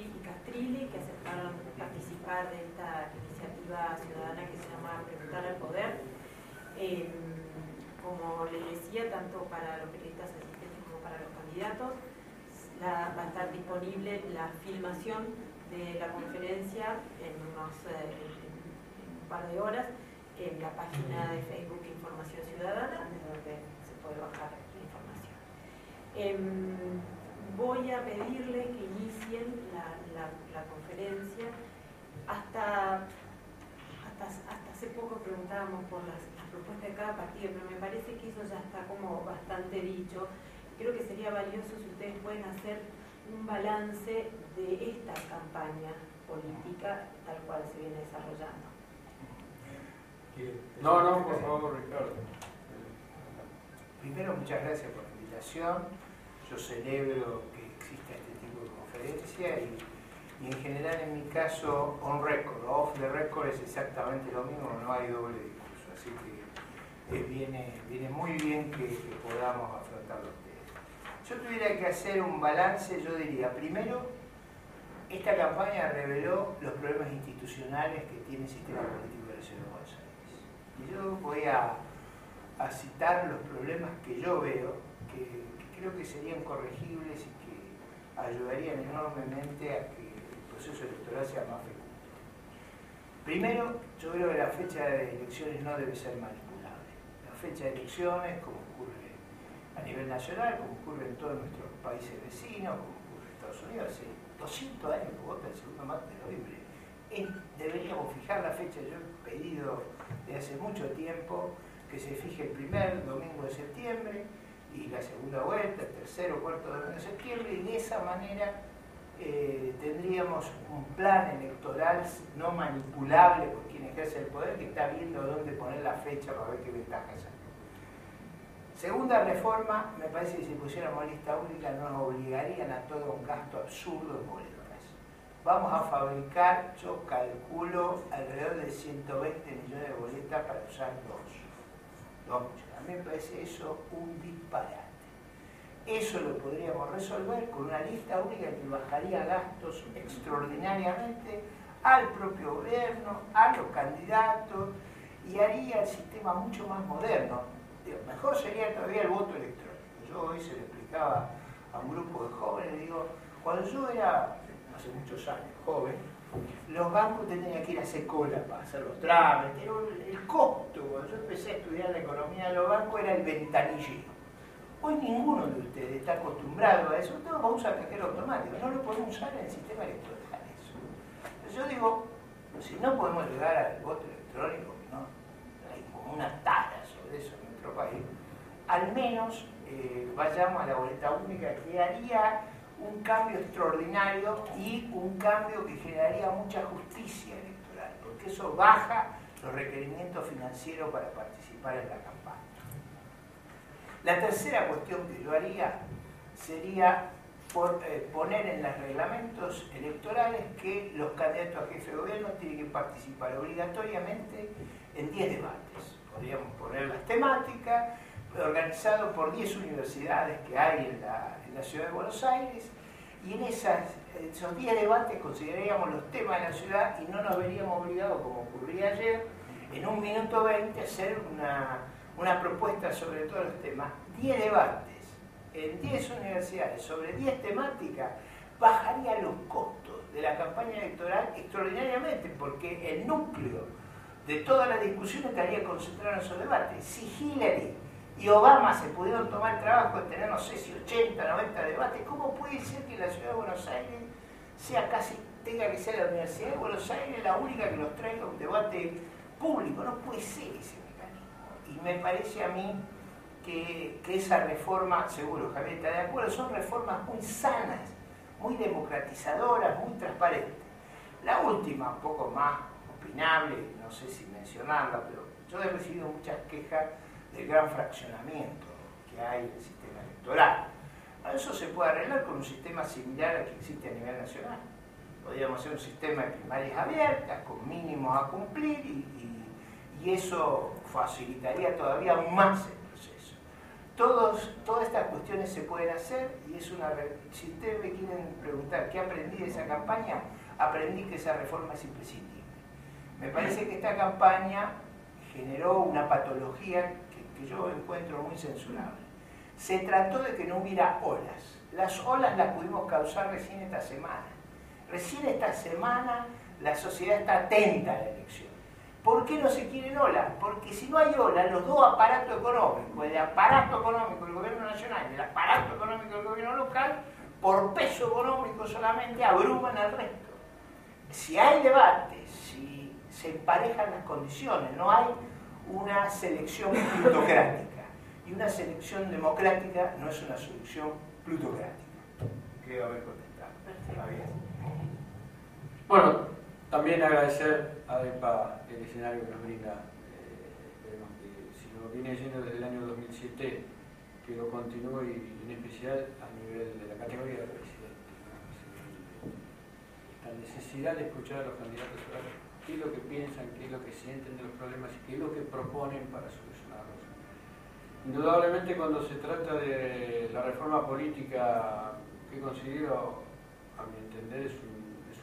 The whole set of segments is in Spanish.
y Castrilli, que aceptaron participar de esta iniciativa ciudadana que se llama Preguntar al Poder. Como les decía, tanto para los periodistas asistentes como para los candidatos, va a estar disponible la filmación de la conferencia en un par de horas en la página de Facebook Información Ciudadana, desde donde se puede bajar la información. Voy a pedirle que inicien la conferencia. Hasta hace poco preguntábamos por las propuestas de cada partido, pero me parece que eso ya está como bastante dicho. Creo que sería valioso si ustedes pueden hacer un balance de esta campaña política tal cual se viene desarrollando. No, por favor, Ricardo. Primero, muchas gracias por la invitación. Yo celebro que exista este tipo de conferencia y en general en mi caso on record, off the record es exactamente lo mismo, no hay doble discurso, así que viene muy bien que podamos afrontar los temas. Yo tuviera que hacer un balance, yo diría, primero, esta campaña reveló los problemas institucionales que tiene el sistema político de la Ciudad de Buenos Aires. Y yo voy a citar los problemas que yo veo, que creo que serían corregibles y que ayudarían enormemente a que el proceso electoral sea más fecundo. Primero, yo creo que la fecha de elecciones no debe ser manipulable. La fecha de elecciones, como ocurre a nivel nacional, como ocurre en todos nuestros países vecinos, como ocurre en Estados Unidos, hace 200 años que vota el segundo martes de noviembre. Deberíamos fijar la fecha. Yo he pedido desde hace mucho tiempo que se fije el primer domingo de septiembre y la segunda vuelta, el tercer o cuarto domingo de septiembre, y de esa manera tendríamos un plan electoral no manipulable por quien ejerce el poder, que está viendo dónde poner la fecha para ver qué ventajas hay. Segunda reforma, me parece que si pusiéramos lista única nos obligarían a todo un gasto absurdo en boletas. Vamos a fabricar, yo calculo, alrededor de 120 millones de boletas para usar dos. A mí me parece eso un disparate. Eso lo podríamos resolver con una lista única que bajaría gastos extraordinariamente al propio gobierno, a los candidatos, y haría el sistema mucho más moderno. Mejor sería todavía el voto electrónico. Yo hoy se lo explicaba a un grupo de jóvenes, digo, cuando yo era, hace muchos años, joven, los bancos tenían que ir a hacer cola para hacer los trámites, el costo. Cuando yo empecé a estudiar la economía de los bancos era el ventanillero. Hoy ninguno de ustedes está acostumbrado a eso, todos vamos a usar cajero automático, no lo podemos usar en el sistema electoral. Entonces yo digo, si no podemos llegar al voto electrónico, ¿no? Hay como una tara sobre eso en nuestro país, al menos vayamos a la boleta única, que haría un cambio extraordinario y un cambio que generaría mucha justicia electoral, porque eso baja los requerimientos financieros para participar en la campaña. La tercera cuestión que yo haría sería poner en los reglamentos electorales que los candidatos a jefe de gobierno tienen que participar obligatoriamente en 10 debates. Podríamos poner las temáticas, organizado por 10 universidades que hay en la ciudad de Buenos Aires, y en esos 10 debates consideraríamos los temas de la ciudad y no nos veríamos obligados, como ocurría ayer, en 1 minuto 20 a hacer una propuesta sobre todos los temas. 10 debates en 10 universidades sobre 10 temáticas bajaría los costos de la campaña electoral extraordinariamente, porque el núcleo de toda la discusión estaría concentrado en esos debates. Si Hillary y Obama se pudieron tomar el trabajo de tener, no sé si 80, 90 debates, ¿cómo puede ser que la ciudad de Buenos Aires tenga que ser la Universidad de Buenos Aires la única que nos traiga un debate público? No puede ser ese mecanismo. Y me parece a mí que esa reforma, seguro Javier está de acuerdo, son reformas muy sanas, muy democratizadoras, muy transparentes. La última, un poco más opinable, no sé si mencionarla, pero yo he recibido muchas quejas del gran fraccionamiento que hay en el sistema electoral. Eso se puede arreglar con un sistema similar al que existe a nivel nacional. Podríamos hacer un sistema de primarias abiertas, con mínimos a cumplir, y eso facilitaría todavía aún más el proceso. todas estas cuestiones se pueden hacer y es si ustedes me quieren preguntar qué aprendí de esa campaña, aprendí que esa reforma es imprescindible. Me parece que esta campaña generó una patología que yo encuentro muy censurable. Se trató de que no hubiera olas. Las olas las pudimos causar recién esta semana. Recién esta semana la sociedad está atenta a la elección. ¿Por qué no se quieren olas? Porque si no hay olas, los dos aparatos económicos, el aparato económico del gobierno nacional y el aparato económico del gobierno local, por peso económico solamente abruman al resto. Si hay debate, si se emparejan las condiciones, no hay una selección plutocrática. Y una selección democrática no es una selección plutocrática. Creo haber contestado. Está bien. Bueno, también agradecer a DEPA el escenario que nos brinda. Esperemos que si lo viene yendo desde el año 2007, que lo continúe y en especial a nivel de la categoría de presidente. La necesidad de escuchar a los candidatos a ver qué es lo que piensan, qué es lo que sienten de los problemas y qué es lo que proponen para solucionarlos. Indudablemente cuando se trata de la reforma política, que considero, a mi entender, es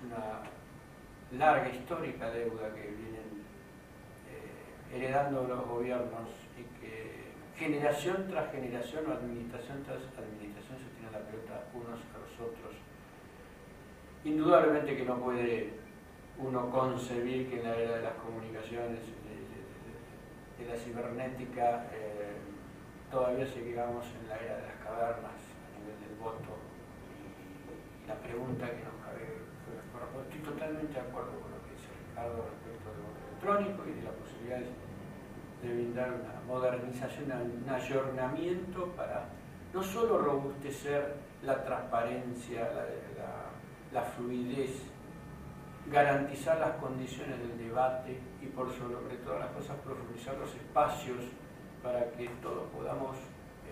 una larga histórica deuda que vienen heredando los gobiernos y que generación tras generación o administración tras administración se tiran la pelota unos a los otros. Indudablemente que no puede uno concebir que en la era de las comunicaciones, de la cibernética, todavía seguimos en la era de las cavernas a nivel del voto y la pregunta que nos cabe. Estoy totalmente de acuerdo con lo que dice Ricardo respecto del voto electrónico y de la posibilidad de brindar una modernización, un ayornamiento para no solo robustecer la transparencia, la fluidez, garantizar las condiciones del debate y por sobre todas las cosas profundizar los espacios para que todos podamos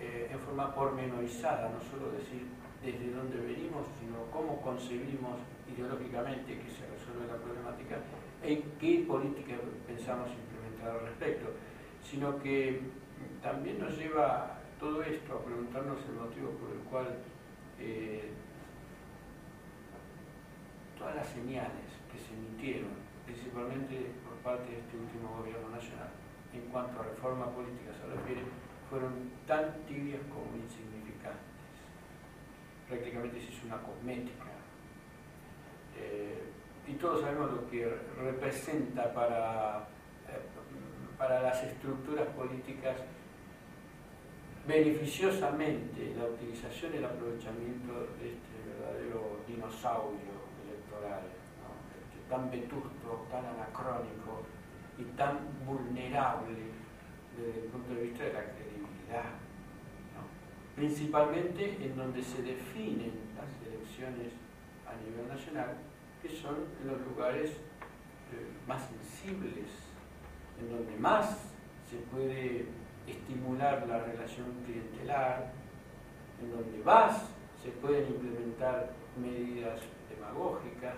en forma pormenorizada, no solo decir desde dónde venimos, sino cómo concebimos ideológicamente que se resuelve la problemática y qué política pensamos implementar al respecto, sino que también nos lleva todo esto a preguntarnos el motivo por el cual todas las señales que se emitieron, principalmente por parte de este último gobierno nacional, en cuanto a reforma política se refiere, fueron tan tibias como insignificantes. Prácticamente se hizo una cosmética. Y todos sabemos lo que representa para las estructuras políticas beneficiosamente la utilización y el aprovechamiento de este verdadero dinosaurio electoral, ¿no? Tan vetusto, tan anacrónico y tan vulnerable desde el punto de vista de la credibilidad, ¿no? Principalmente en donde se definen las elecciones a nivel nacional, que son en los lugares más sensibles, en donde más se puede estimular la relación clientelar, en donde más se pueden implementar medidas demagógicas,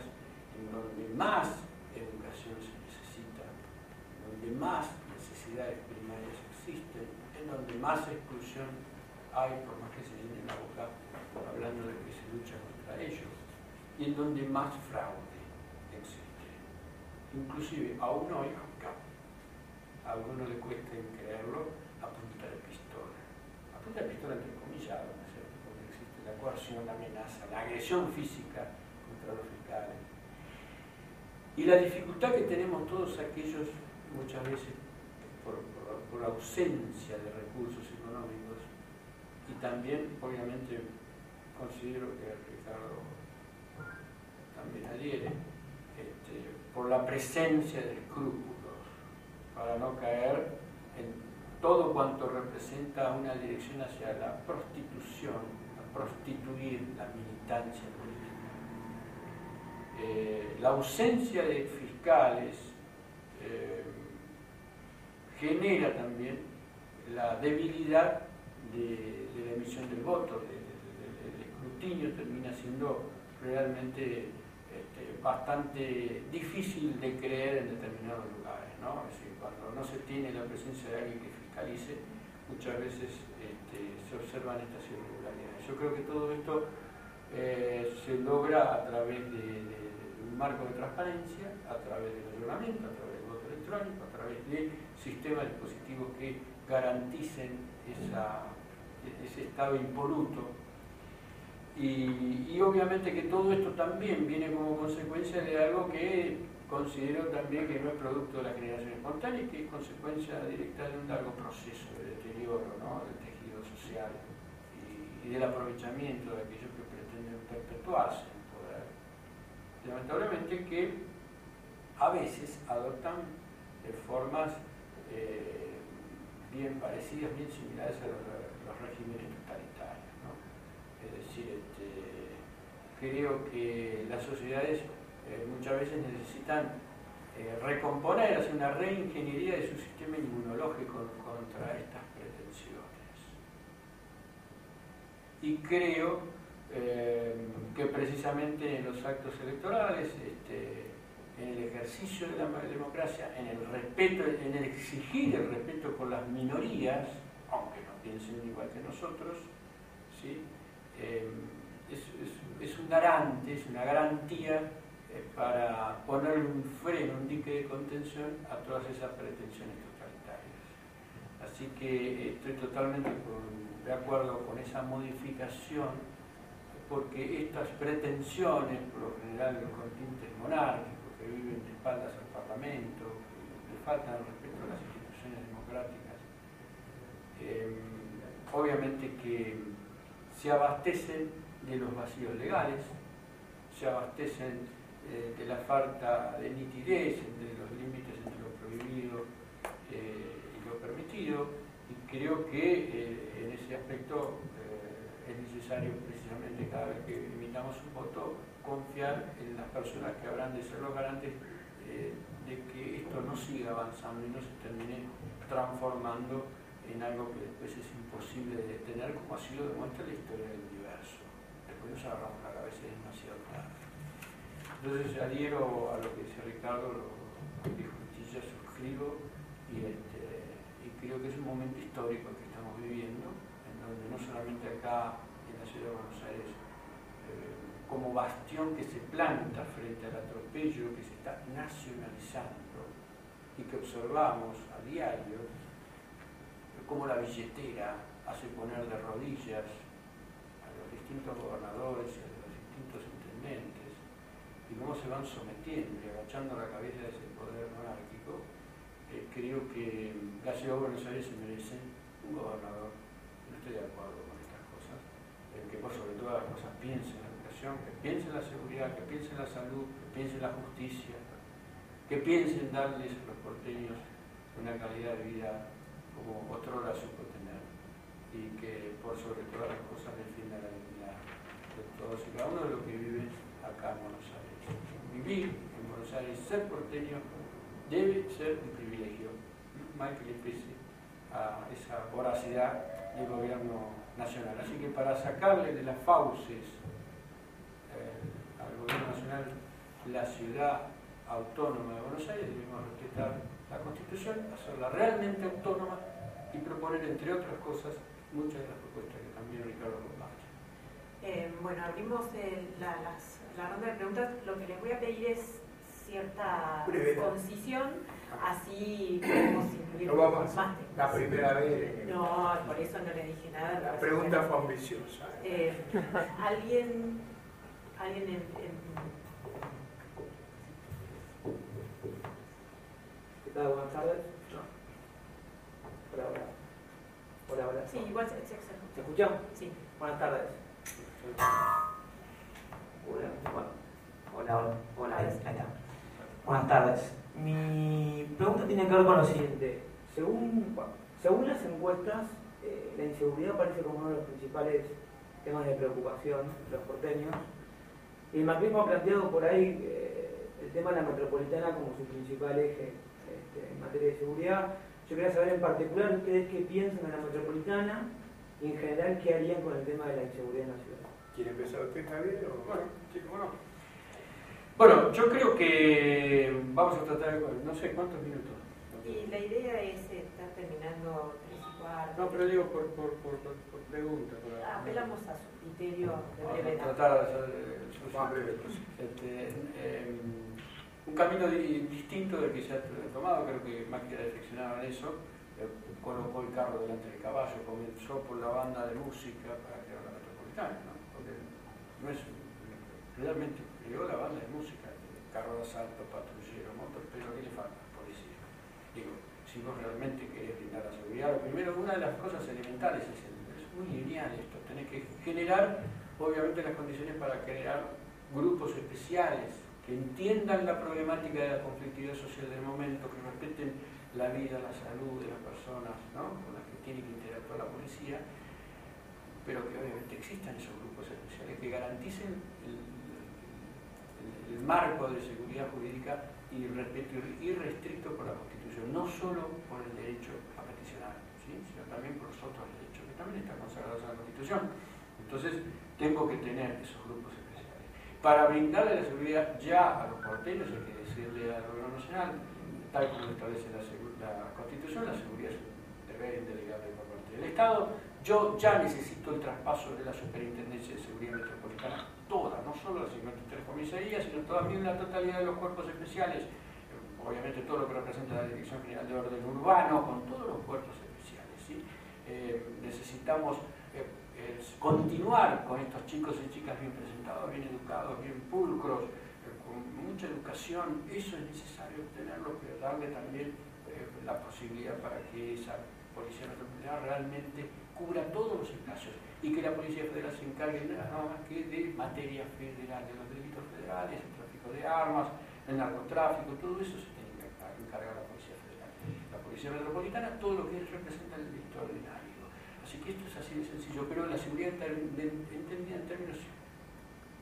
en donde más educación se necesita, en donde más necesidades primarias existen, en donde más exclusión hay, por más que se llene la boca hablando de que se lucha contra ello, y en donde más fraude existe. Inclusive, aún hoy, a alguno le cuesta creerlo, a punta de pistola. A punta de pistola entre comillas, ¿no es cierto? Porque existe la coerción, la amenaza, la agresión física contra los fiscales. Y la dificultad que tenemos todos aquellos, muchas veces, por ausencia de recursos económicos, y también, obviamente, considero que Ricardo también adhiere, por la presencia de escrúpulos, para no caer en todo cuanto representa una dirección hacia la prostitución, a prostituir la militancia política. La ausencia de fiscales genera también la debilidad de la emisión del voto, el escrutinio termina siendo realmente bastante difícil de creer en determinados lugares, ¿no? Es decir, cuando no se tiene la presencia de alguien que fiscalice, muchas veces se observan estas irregularidades. Yo creo que todo esto se logra a través de un marco de transparencia, a través del ayuntamiento, a través del voto electrónico, a través de sistemas dispositivos que garanticen ese estado impoluto. Y obviamente que todo esto también viene como consecuencia de algo que considero también que no es producto de la generación espontánea y que es consecuencia directa de un largo proceso de deterioro, ¿no?, del tejido social y del aprovechamiento de aquellos que pretenden perpetuarse en el poder. Lamentablemente que a veces adoptan formas bien parecidas, bien similares a los regímenes totalitarios, ¿no? Es decir, creo que las sociedades muchas veces necesitan recomponer, hacer una reingeniería de su sistema inmunológico contra estas pretensiones. Y creo que precisamente en los actos electorales, en el ejercicio de la democracia, en el respeto, en el exigir el respeto por las minorías, aunque no piensen igual que nosotros, ¿sí?, es un garante, es una garantía para ponerle un freno, un dique de contención a todas esas pretensiones totalitarias. Así que estoy totalmente de acuerdo con esa modificación, porque estas pretensiones, por lo general con tintes monárquicos, que viven de espaldas al Parlamento, que le faltan el respeto a las instituciones democráticas, obviamente que se abastecen de los vacíos legales, se abastecen de la falta de nitidez entre los límites entre lo prohibido y lo permitido, y creo que en ese aspecto es necesario precisamente cada vez que emitamos un voto confiar en las personas que habrán de ser los garantes de que esto no siga avanzando y no se termine transformando en algo que después es imposible de detener, como así lo demuestra la historia del universo. Después nos agarramos la cabeza y es demasiado tarde. Entonces adhiero a lo que dice Ricardo, lo que justicia suscribo, y creo que es un momento histórico que estamos viviendo, en donde no solamente acá en la ciudad de Buenos Aires, como bastión que se planta frente al atropello que se está nacionalizando y que observamos a diario, como la billetera hace poner de rodillas a los distintos gobernadores y a los distintos intendentes, y cómo se van sometiendo y agachando la cabeza de ese poder monárquico. Creo que la ciudad de Buenos Aires se merece un gobernador, no estoy de acuerdo con estas cosas, que por sobre todas las cosas piense en la educación, que piense en la seguridad, que piense en la salud, que piense en la justicia, que piense en darles a los porteños una calidad de vida como otrora supo tener, y que por sobre todas las cosas defienda la dignidad de todos y cada uno de los que viven acá en Buenos Aires. Vivir en Buenos Aires, ser porteño, debe ser un privilegio, mal que le pese a esa voracidad del gobierno nacional. Así que para sacarle de las fauces al gobierno nacional la ciudad autónoma de Buenos Aires, debemos respetar la Constitución, hacerla realmente autónoma y proponer, entre otras cosas, muchas de las propuestas que también Ricardo comparte. Bueno, abrimos la ronda de preguntas. Lo que les voy a pedir es cierta concisión, así podemos incluir más temas. La primera vez. No, por eso no le dije nada. La pregunta fue ambiciosa. ¿Alguien ¿Qué tal? Buenas tardes. Hola. Sí, igual se escucha? Sí. Buenas tardes. Hola, ahí está. Buenas tardes. Mi pregunta tiene que ver con lo siguiente. Según las encuestas, la inseguridad parece como uno de los principales temas de preocupación de los porteños. Y el macrismo ha planteado por ahí el tema de la metropolitana como su principal eje en materia de seguridad. Yo quería saber en particular ustedes qué piensan de la metropolitana y en general qué harían con el tema de la inseguridad en la ciudad. ¿Quiere empezar usted, Javier? Bueno, sí, cómo no. Bueno, yo creo que vamos a tratar, no sé cuántos minutos. Y la idea es estar terminando 3:15. No, pero digo por pregunta. Apelamos a su criterio de brevedad. Tratar de hacer lo más breve posible. Un camino distinto del que se ha tomado, creo que Macri reflexionaba en eso, colocó el carro delante del caballo, comenzó por la banda de música para crear la Metropolitana, ¿no? Porque no es, realmente creó la banda de música, carro de asalto, patrullero, motor, pero ¿qué le falta a la policía? Digo, si vos realmente querés brindar la seguridad, lo primero, una de las cosas elementales es muy lineal esto, tenés que generar, obviamente, las condiciones para crear grupos especiales que entiendan la problemática de la conflictividad social del momento, que respeten la vida, la salud de las personas, ¿no?, con las que tiene que interactuar la policía, pero que obviamente existan esos grupos especiales que garanticen el marco de seguridad jurídica y respeto irrestricto por la Constitución, no solo por el derecho a peticionar, ¿sí?, sino también por los otros derechos que también están consagrados en la Constitución. Entonces, tengo que tener esos grupos especiales. Para brindarle la seguridad ya a los porteños, hay que decirle al Gobierno Nacional, tal como establece la Constitución, la seguridad es un deber indelegable por parte del Estado. Yo ya necesito el traspaso de la Superintendencia de Seguridad Metropolitana, toda, no solo las 53 comisarías, sino también la totalidad de los cuerpos especiales, obviamente todo lo que representa la Dirección General de Orden Urbano, con todos los cuerpos especiales, ¿sí? Necesitamos continuar con estos chicos y chicas bien presentados, bien educados, bien pulcros, con mucha educación. Eso es necesario tenerlo, pero darle también la posibilidad para que esa Policía Metropolitana realmente cubra todos los espacios y que la Policía Federal se encargue nada más que de materia federal, de los delitos federales, el tráfico de armas, el narcotráfico, todo eso se tiene que encargar la Policía Federal. La Policía Metropolitana, todo lo que representa el delito ordinario. Así que esto es así de sencillo, pero la seguridad entendida en términos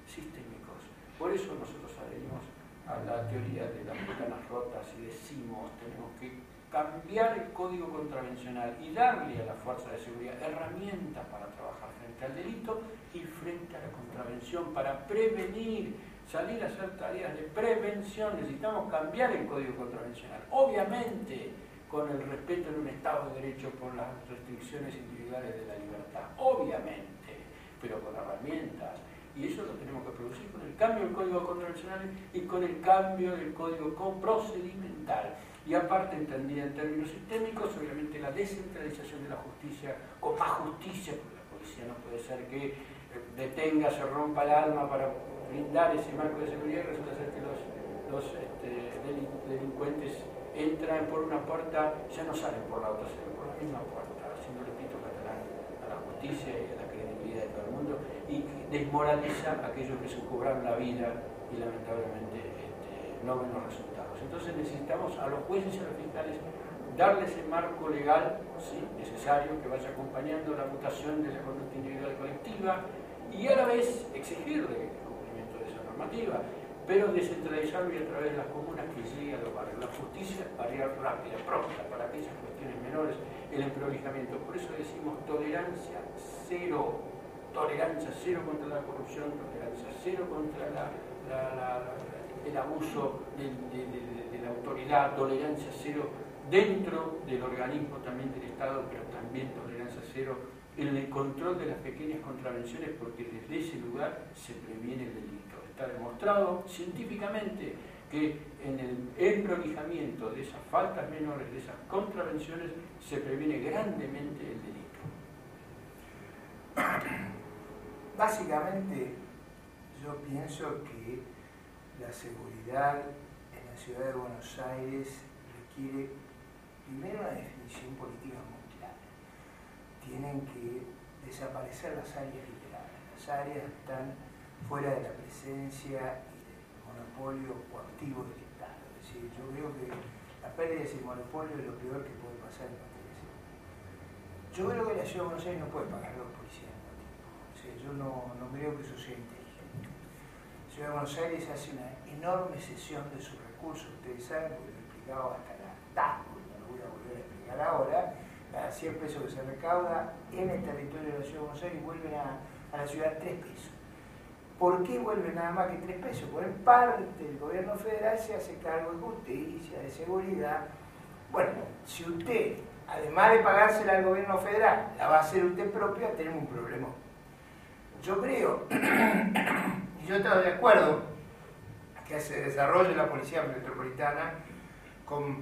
sistémicos. Por eso nosotros adherimos a la teoría de las ventanas rotas y decimos tenemos que cambiar el código contravencional y darle a la fuerza de seguridad herramientas para trabajar frente al delito y frente a la contravención, para prevenir, salir a hacer tareas de prevención. Necesitamos cambiar el código contravencional, obviamente con el respeto en un Estado de Derecho por las restricciones individuales de la libertad, obviamente, pero con herramientas. Y eso lo tenemos que producir con el cambio del código contravencional y con el cambio del código procedimental. Y aparte, entendida en términos sistémicos, obviamente la descentralización de la justicia, con más justicia, porque la policía no puede ser que detenga, se rompa el alma para brindar ese marco de seguridad y resulta ser que los delincuentes entran por una puerta, ya no salen por la otra, salen por la misma puerta, haciendo el pito catalán a la justicia y a la credibilidad de todo el mundo, y desmoraliza a aquellos que se cobraron la vida y lamentablemente no ven los resultados. Entonces necesitamos a los jueces y a los fiscales darle ese marco legal, ¿sí?, necesario, que vaya acompañando la mutación de la conducta individual y colectiva, y a la vez exigirle el cumplimiento de esa normativa, pero descentralizarlo y a través de las comunas que llegue a los barrios. La justicia variar rápida, pronta, para aquellas cuestiones menores, el emprolijamiento. Por eso decimos tolerancia cero contra la corrupción, tolerancia cero contra el abuso de la autoridad, tolerancia cero dentro del organismo también del Estado, pero también tolerancia cero en el control de las pequeñas contravenciones, porque desde ese lugar se previene el delito. Está demostrado científicamente que en el emprolijamiento de esas faltas menores, de esas contravenciones, se previene grandemente el delito. Básicamente, yo pienso que la seguridad en la ciudad de Buenos Aires requiere primero una definición política muy clara. Tienen que desaparecer las áreas liberales. Las áreas están fuera de la presencia y del monopolio coactivo del Estado. Es decir, yo creo que la pérdida de ese monopolio es lo peor que puede pasar en materia de seguridad. Yo creo que la ciudad de Buenos Aires no puede pagar dos policías al mismo tiempo. O sea, yo no creo que eso sea inteligente. La ciudad de Buenos Aires hace una enorme cesión de sus recursos. Ustedes saben, porque lo he explicado hasta el hartazgo, no lo voy a volver a explicar ahora. Cada 100 pesos que se recauda en el territorio de la ciudad de Buenos Aires vuelven a la ciudad 3 pesos. ¿Por qué vuelven nada más que 3 pesos? Porque en parte el gobierno federal se hace cargo de justicia, de seguridad, Bueno, si usted, además de pagársela al gobierno federal, la va a hacer usted propia, tenemos un problema. Yo creo, y yo estoy de acuerdo, que se desarrolle la Policía Metropolitana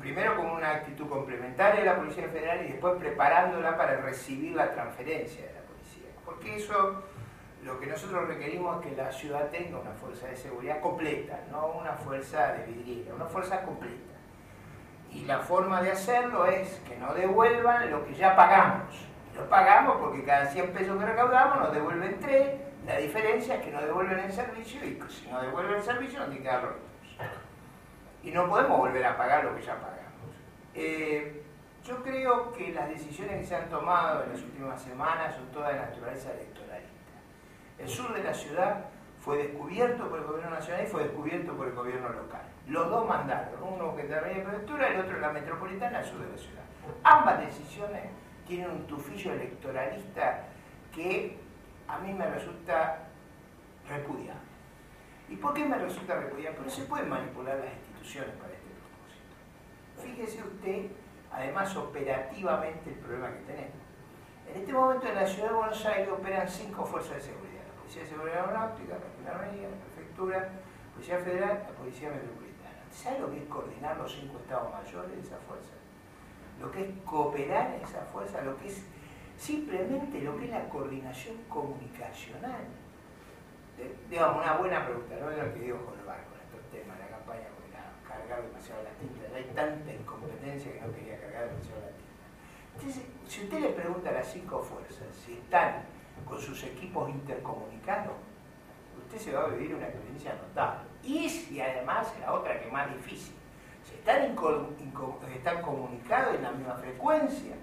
primero con una actitud complementaria de la Policía Federal y después preparándola para recibir la transferencia de la policía. Porque eso, lo que nosotros requerimos es que la ciudad tenga una fuerza de seguridad completa, no una fuerza de vidriera, una fuerza completa. Y la forma de hacerlo es que no devuelvan lo que ya pagamos. Lo pagamos porque cada 100 pesos que recaudamos nos devuelven 3, la diferencia es que no devuelven el servicio y si no devuelven el servicio nos tienen que dar rotos. Y no podemos volver a pagar lo que ya pagamos. Yo creo que las decisiones que se han tomado en las últimas semanas son todas de naturaleza electoralista. El sur de la ciudad fue descubierto por el gobierno nacional y fue descubierto por el gobierno local. Los dos mandaron, uno que intervenía en prefectura y el otro en la metropolitana al sur de la ciudad. Ambas decisiones tienen un tufillo electoralista que a mí me resulta repudiable. ¿Y por qué me resulta repudiable? Porque se pueden manipular las instituciones para este propósito. Fíjese usted, además, operativamente el problema que tenemos. En este momento en la ciudad de Buenos Aires operan 5 fuerzas de seguridad. La Policía de Seguridad Aeronáutica, la Gendarmería, la Prefectura, la Policía Federal, la Policía Metropolitana. ¿Sabe lo que es coordinar los 5 estados mayores de esa fuerza? Lo que es cooperar en esa fuerza, lo que es simplemente lo que es la coordinación comunicacional. Digamos, una buena pregunta, no es lo que digo Jorbar con estos temas, la campaña, porque era cargar demasiado la tinta, hay tanta incompetencia que no quería cargar demasiado la tinta. Entonces, si usted le pregunta a las 5 fuerzas si están con sus equipos intercomunicados, usted se va a vivir una experiencia notable. Y si además, la otra que es más difícil, si están comunicados en la misma frecuencia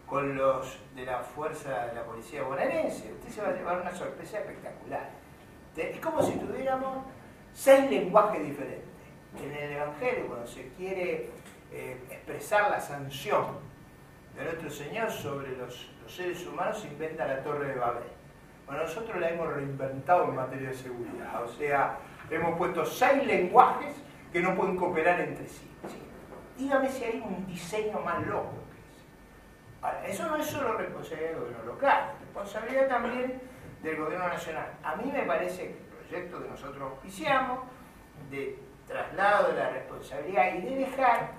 con los de la fuerza de la policía bonaerense, usted se va a llevar una sorpresa espectacular. Es como si tuviéramos 6 lenguajes diferentes. En el Evangelio, cuando se quiere expresar la sanción de nuestro Señor sobre los seres humanos, se inventa la Torre de Babel. Bueno, nosotros la hemos reinventado en materia de seguridad. O sea, hemos puesto 6 lenguajes que no pueden cooperar entre sí. ¿Sí? Dígame si hay un diseño más loco que ese. Ahora, eso no es solo responsabilidad del gobierno local, es responsabilidad también del gobierno nacional. A mí me parece que el proyecto que nosotros auspiciamos de traslado de la responsabilidad y de dejar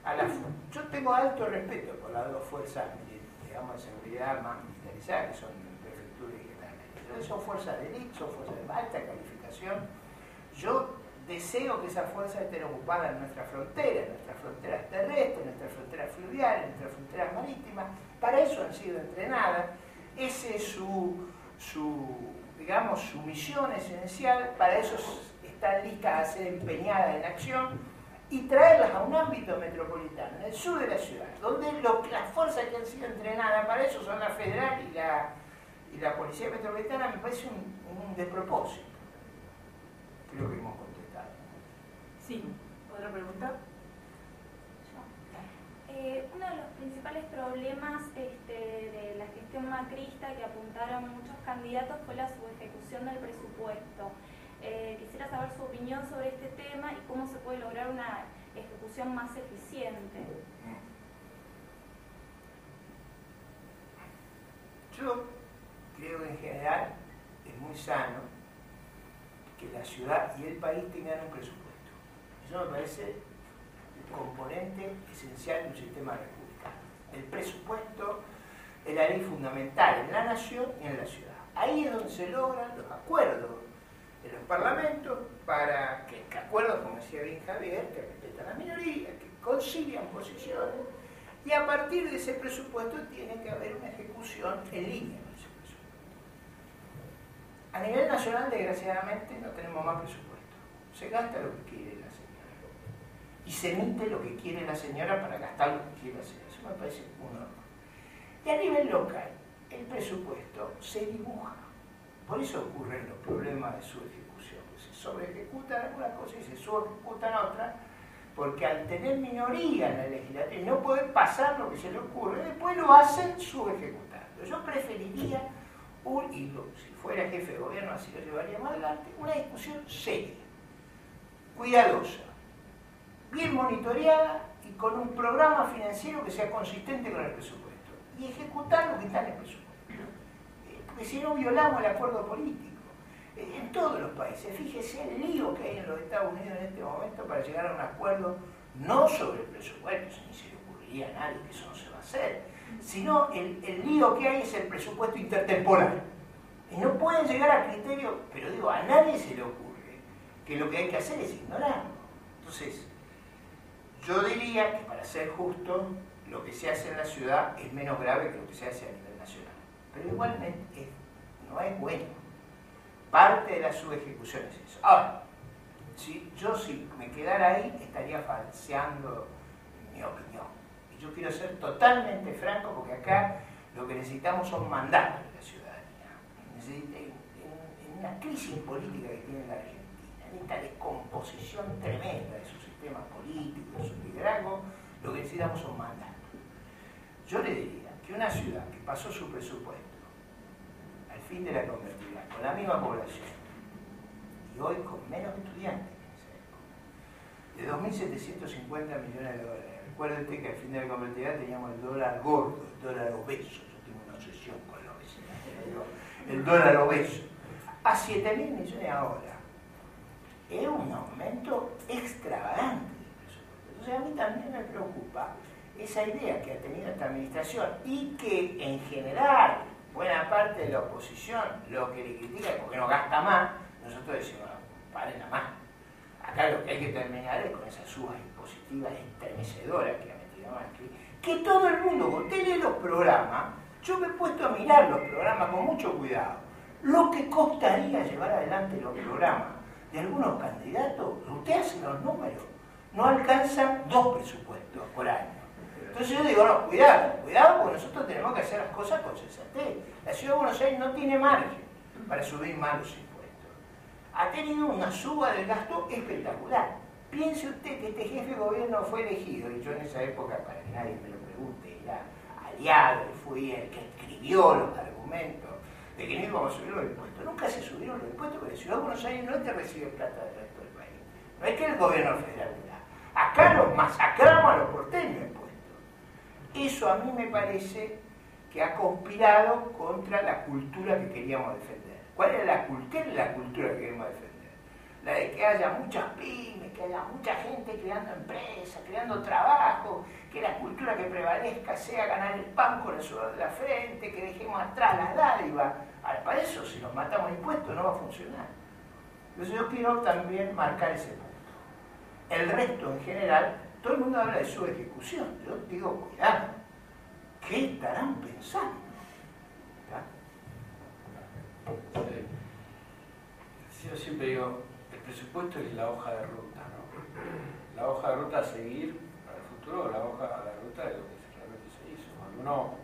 a la... Yo tengo alto respeto por las dos fuerzas, digamos, de seguridad más militarizadas, que son prefectura y gendarmería. Son fuerzas de élite, son fuerzas de alta calificación. Yo deseo que esas fuerzas estén ocupadas en nuestras fronteras terrestres, en nuestras fronteras fluviales, en nuestras fronteras marítimas. Para eso han sido entrenadas. Ese es digamos, su misión esencial. Para eso están listas a ser empeñadas en acción y traerlas a un ámbito metropolitano, en el sur de la ciudad, donde las fuerzas que han sido entrenadas para eso son la federal y la policía metropolitana. Me parece un despropósito. Creo que hemos contestado. Sí, ¿otra pregunta? Uno de los principales problemas de la gestión macrista que apuntaron muchos candidatos fue la subejecución del presupuesto. Quisiera saber su opinión sobre este tema y cómo se puede lograr una ejecución más eficiente. Yo creo que en general es muy sano que la ciudad y el país tengan un presupuesto. Eso me parece el componente esencial de un sistema republicano. El presupuesto es la ley fundamental en la nación y en la ciudad. Ahí es donde se logran los acuerdos de los parlamentos para que acuerdos, como decía bien Javier, que respetan a la minoría, que concilian posiciones, y a partir de ese presupuesto tiene que haber una ejecución en línea con ese presupuesto. A nivel nacional, desgraciadamente, no tenemos más presupuesto. Se gasta lo que quiere la señora. Y se emite lo que quiere la señora para gastar lo que quiere la señora. Eso me parece un horror. Y a nivel local, el presupuesto se dibuja. Por eso ocurren los problemas de su ejecución. Se sobreejecutan algunas cosas y se subejecutan otras, porque al tener minoría en la legislatura y no poder pasar lo que se le ocurre, después lo hacen subejecutando. Yo preferiría, si fuera jefe de gobierno, así lo llevaría más adelante, una discusión seria, cuidadosa, bien monitoreada y con un programa financiero que sea consistente con el presupuesto. Y ejecutar lo que está en el presupuesto. Porque si no violamos el acuerdo político. En todos los países, fíjese el lío que hay en los Estados Unidos en este momento para llegar a un acuerdo, no sobre el presupuesto, ni se le ocurriría a nadie que eso no se va a hacer, sino el lío que hay es el presupuesto intertemporal. Y no pueden llegar a criterios, pero digo, a nadie se le ocurre que lo que hay que hacer es ignorarlo. Entonces, yo diría que para ser justo, lo que se hace en la ciudad es menos grave que lo que se hace a nivel nacional. Pero igualmente no es bueno. Parte de la subejecución es eso. Ahora, si me quedara ahí, estaría falseando mi opinión. Y yo quiero ser totalmente franco, porque acá lo que necesitamos son mandatos de la ciudadanía. En una crisis política que tiene la Argentina, en esta descomposición tremenda de su sistema político, de su liderazgo, lo que necesitamos son mandatos. Yo le diría que una ciudad que pasó su presupuesto al fin de la convertibilidad, con la misma población, y hoy con menos estudiantes que en esa época, de 2.750 millones de dólares. Recuérdate que al fin de la convertibilidad teníamos el dólar gordo, el dólar obeso. Yo tengo una obsesión con la obesidad. El dólar obeso. A 7.000 millones ahora. Es un aumento extravagante del presupuesto. Entonces a mí también me preocupa esa idea que ha tenido esta administración y que en general buena parte de la oposición lo que le critica es porque no gasta más. Nosotros decimos, paren a más. Acá lo que hay que terminar es con esas subas impositivas estremecedoras que ha metido Macri, que todo el mundo, cuando usted lee los programas, yo me he puesto a mirar los programas con mucho cuidado, lo que costaría llevar adelante los programas de algunos candidatos, usted hace los números, no alcanzan 2 presupuestos por año. Entonces yo digo, no, cuidado, porque nosotros tenemos que hacer las cosas con sensatez. La Ciudad de Buenos Aires no tiene margen para subir más los impuestos. Ha tenido una suba del gasto espectacular. Piense usted que este jefe de gobierno fue elegido, y yo en esa época, para que nadie me lo pregunte, era aliado, fui el que escribió los argumentos de que no íbamos a subir los impuestos. Nunca se subieron los impuestos, porque la Ciudad de Buenos Aires no es que recibe plata del resto del país. No es que el gobierno federal da. Acá los masacramos a los porteños impuestos. Eso a mí me parece que ha conspirado contra la cultura que queríamos defender. ¿Cuál es la cultura que queremos defender? La de que haya muchas pymes, que haya mucha gente creando empresas, creando trabajo, que la cultura que prevalezca sea ganar el pan con el sudor de la frente, que dejemos atrás las dádivas. Ahora, para eso, si nos matamos impuestos, no va a funcionar. Entonces yo quiero también marcar ese punto. El resto, en general, todo el mundo habla de su ejecución. Yo digo, cuidado, ¿qué estarán pensando? Yo siempre digo, el presupuesto es la hoja de ruta, ¿no? La hoja de ruta a seguir para el futuro, la hoja de ruta de lo que realmente se hizo. Cuando uno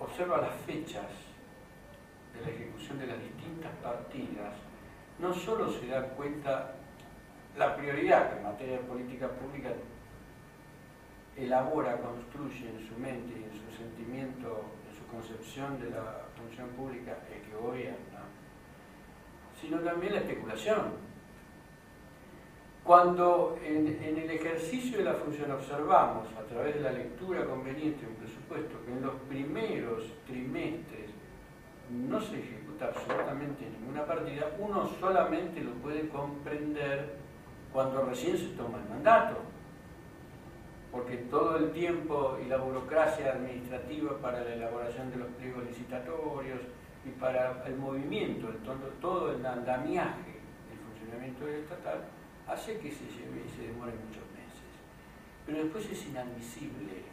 observa las fechas de la ejecución de las distintas partidas, no solo se da cuenta la prioridad que en materia de política pública elabora, construye en su mente y en su sentimiento, en su concepción de la función pública el que gobierna, sino también la especulación. Cuando en el ejercicio de la función observamos, a través de la lectura conveniente de un presupuesto, que en los primeros trimestres no se ejecuta absolutamente ninguna partida, uno solamente lo puede comprender cuando recién se toma el mandato. Porque todo el tiempo y la burocracia administrativa para la elaboración de los pliegos licitatorios y para el movimiento, todo el andamiaje del funcionamiento del estatal, hace que se lleve y se demore muchos meses. Pero después es inadmisible,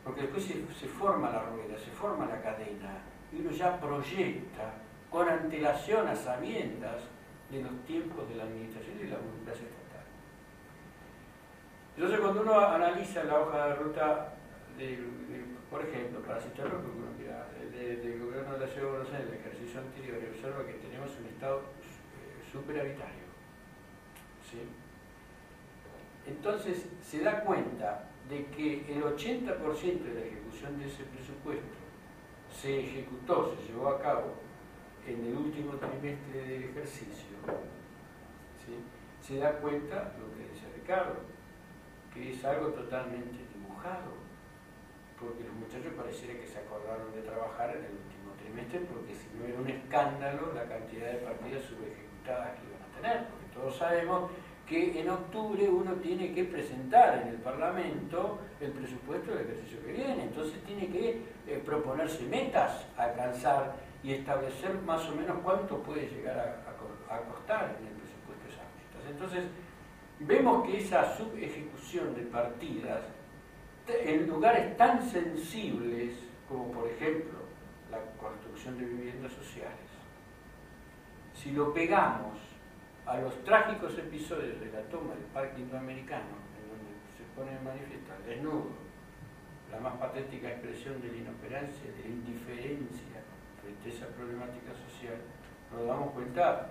porque después se forma la rueda, se forma la cadena, y uno ya proyecta con antelación a sabiendas de los tiempos de la administración y de la burocracia estatal. Entonces, cuando uno analiza la hoja de ruta, por ejemplo, para citarlo porque uno quiera, del gobierno de la Ciudad de Buenos Aires, del ejercicio anterior, y observa que tenemos un estado superavitario. ¿Sí? Entonces, se da cuenta de que el 80% de la ejecución de ese presupuesto se ejecutó, se llevó a cabo en el último trimestre del ejercicio. ¿Sí? Se da cuenta, lo que decía Ricardo, que es algo totalmente dibujado, porque los muchachos pareciera que se acordaron de trabajar en el último trimestre, porque si no era un escándalo la cantidad de partidas subejecutadas que iban a tener, porque todos sabemos que en octubre uno tiene que presentar en el Parlamento el presupuesto del ejercicio que viene, entonces tiene que proponerse metas a alcanzar y establecer más o menos cuánto puede llegar a costar en el presupuesto esas metas. Entonces, vemos que esa subejecución de partidas en lugares tan sensibles como por ejemplo la construcción de viviendas sociales, si lo pegamos a los trágicos episodios de la toma del Parque Indoamericano, en donde se pone de manifiesto al desnudo la más patética expresión de la inoperancia, de la indiferencia frente a esa problemática social, nos damos cuenta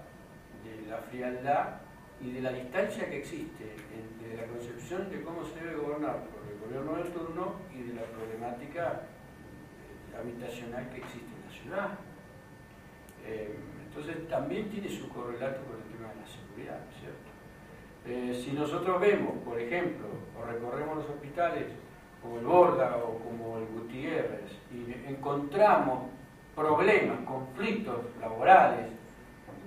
de la frialdad y de la distancia que existe entre la concepción de cómo se debe gobernar por el gobierno de turno y de la problemática habitacional que existe en la ciudad. Entonces también tiene su correlato con el tema de la seguridad, ¿cierto? Si nosotros vemos, por ejemplo, o recorremos los hospitales como el Borda o como el Gutiérrez y encontramos problemas, conflictos laborales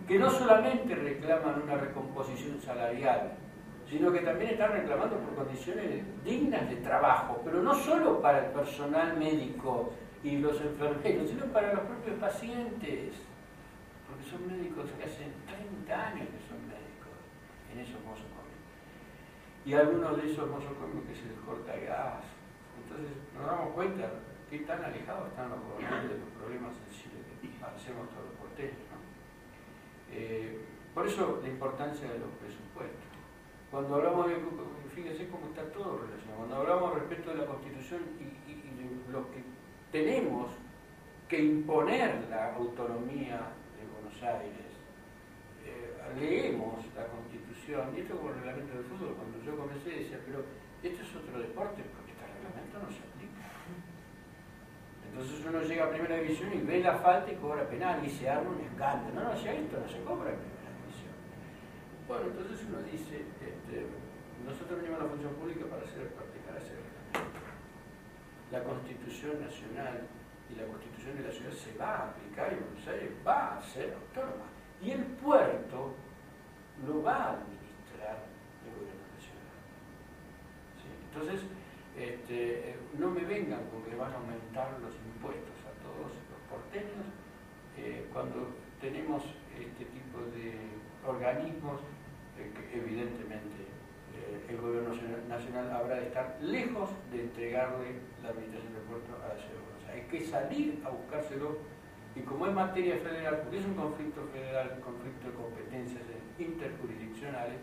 que no solamente reclaman una recomposición salarial, sino que también están reclamando por condiciones dignas de trabajo, pero no solo para el personal médico y los enfermeros, sino para los propios pacientes, porque son médicos que hacen 30 años que son médicos en esos mosocomios. Y algunos de esos mosocomios que se les corta el gas. Entonces nos damos cuenta que tan alejados están los gobernantes de los problemas sensibles que padecemos todos los porteños, ¿no? Por eso la importancia de los presupuestos. Cuando hablamos de, fíjense cómo está todo relacionado, cuando hablamos respecto de la Constitución y de lo que tenemos que imponer la autonomía de Buenos Aires, leemos la Constitución, y esto como el reglamento del fútbol, cuando yo comencé decía, pero esto es otro deporte, porque este reglamento no se aplica. Entonces uno llega a primera división y ve la falta y cobra penal y se arma un escándalo. No, si esto no se cobra en primera división. Bueno, entonces uno dice, nosotros venimos a la función pública para practicar ese reglamento. La Constitución Nacional y la Constitución de la ciudad se va a aplicar y Buenos Aires va a ser autónoma. Y el puerto lo va a administrar el gobierno nacional. ¿Sí? Entonces, no me vengan con que van a aumentar los impuestos a todos los porteños cuando tenemos este tipo de organismos que evidentemente el gobierno nacional habrá de estar lejos de entregarle la administración del puerto a la ciudad de Buenos Aires. Hay que salir a buscárselo y como es materia federal, porque es un conflicto federal, un conflicto de competencias interjurisdiccionales,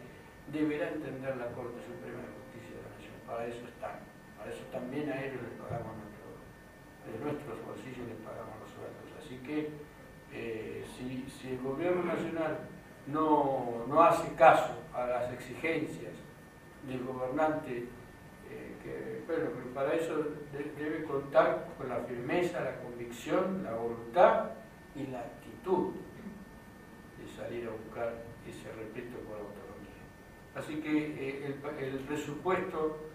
deberá entender la Corte Suprema de Justicia de la Nación. Para eso están. Para eso también a ellos les pagamos de nuestros bolsillos les pagamos los sueldos. Así que si el gobierno nacional no hace caso a las exigencias del gobernante, que para eso debe contar con la firmeza, la convicción, la voluntad y la actitud de salir a buscar ese respeto por la autonomía. Así que el presupuesto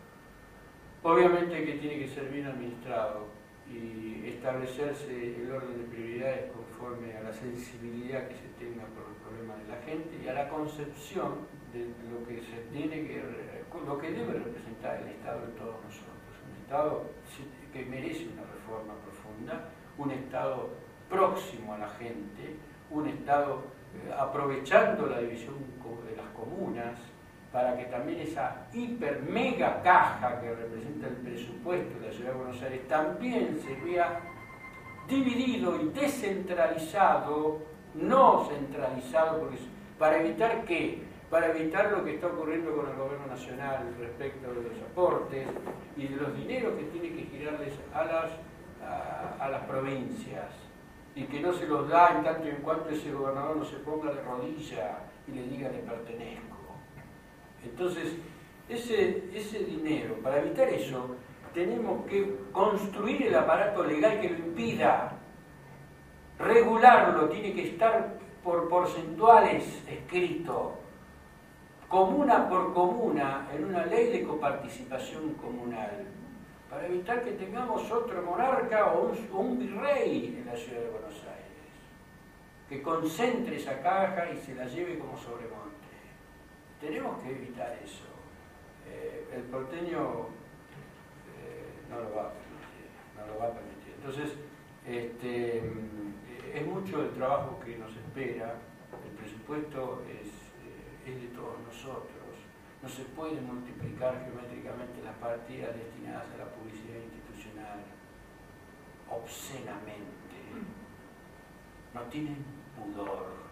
obviamente que tiene que ser bien administrado y establecerse el orden de prioridades conforme a la sensibilidad que se tenga por los problemas de la gente y a la concepción de lo que se tiene lo que debe representar el Estado de todos nosotros. Un Estado que merece una reforma profunda, un Estado próximo a la gente, un Estado aprovechando la división de las comunas, para que también esa hiper mega caja que representa el presupuesto de la Ciudad de Buenos Aires también se vea dividido y descentralizado, no centralizado, porque para evitar ¿qué? Para evitar lo que está ocurriendo con el gobierno nacional respecto de los aportes y de los dineros que tiene que girarles a las provincias y que no se los da en tanto y en cuanto ese gobernador no se ponga de rodilla y le diga le pertenezco. Entonces, ese dinero, para evitar eso, tenemos que construir el aparato legal que lo impida, regularlo, tiene que estar por porcentuales escrito, comuna por comuna, en una ley de coparticipación comunal, para evitar que tengamos otro monarca o un virrey en la ciudad de Buenos Aires, que concentre esa caja y se la lleve como sobremonte. Tenemos que evitar eso. El porteño no lo va a permitir. Entonces, es mucho el trabajo que nos espera. El presupuesto es de todos nosotros. No se puede multiplicar geométricamente las partidas destinadas a la publicidad institucional obscenamente. No tienen pudor.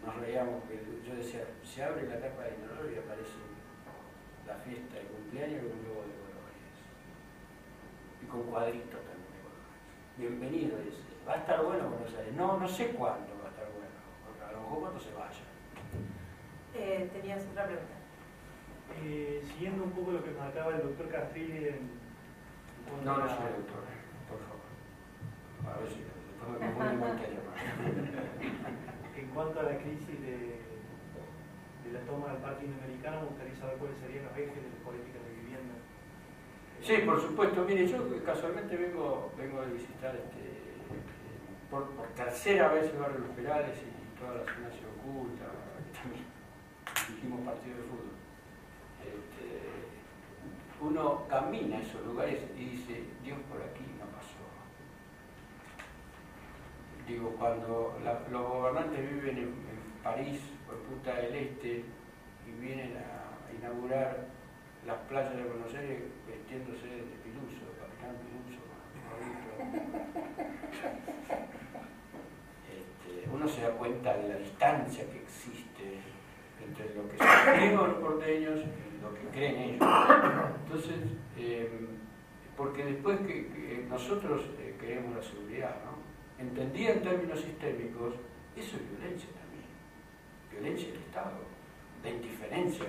Nos reíamos, yo decía, se abre la tapa de Inodoro y aparece la fiesta de cumpleaños con un globo de colores. Y con cuadritos también de colores. Bienvenido ese. Va a estar bueno Buenos Aires. No sé cuándo va a estar bueno. Porque a lo mejor cuando se vaya. Tenías otra pregunta. Siguiendo un poco lo que marcaba el doctor Castrilli No soy doctor, por favor. A ver si después me pone en cuenta llamar. En cuanto a la crisis de la toma del Parque Interamericano, me gustaría saber cuáles serían los ejes de la política de vivienda. Sí, por supuesto. Mire, yo casualmente vengo de visitar por tercera vez el barrio Los Perales y toda la zona se oculta. También hicimos partido de fútbol. Uno camina a esos lugares y dice, Dios por aquí no pasó. Digo, cuando los gobernantes viven en París o en Punta del Este y vienen a inaugurar las playas de Buenos Aires vestiéndose de Piluso, de Capitán Piluso, uno se da cuenta de la distancia que existe entre lo que se creen los porteños y lo que creen ellos. Entonces, porque después que nosotros queremos la seguridad, ¿no? Entendida en términos sistémicos, eso es violencia también. Violencia del Estado, de indiferencia.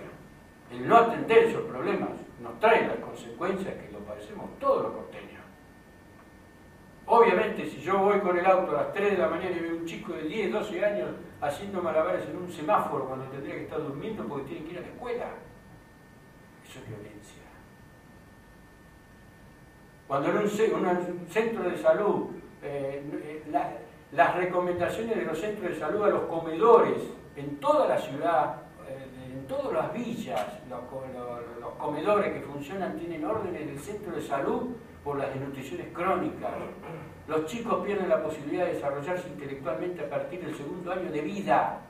El no atender esos problemas nos trae las consecuencias que lo padecemos todos los porteños. Obviamente, si yo voy con el auto a las 3 de la mañana y veo un chico de 10, 12 años haciendo malabares en un semáforo cuando tendría que estar durmiendo porque tiene que ir a la escuela, eso es violencia. Cuando en un centro de salud, las recomendaciones de los centros de salud a los comedores en toda la ciudad, en todas las villas, los comedores que funcionan tienen órdenes del centro de salud por las desnutriciones crónicas. Los chicos pierden la posibilidad de desarrollarse intelectualmente a partir del segundo año de vida.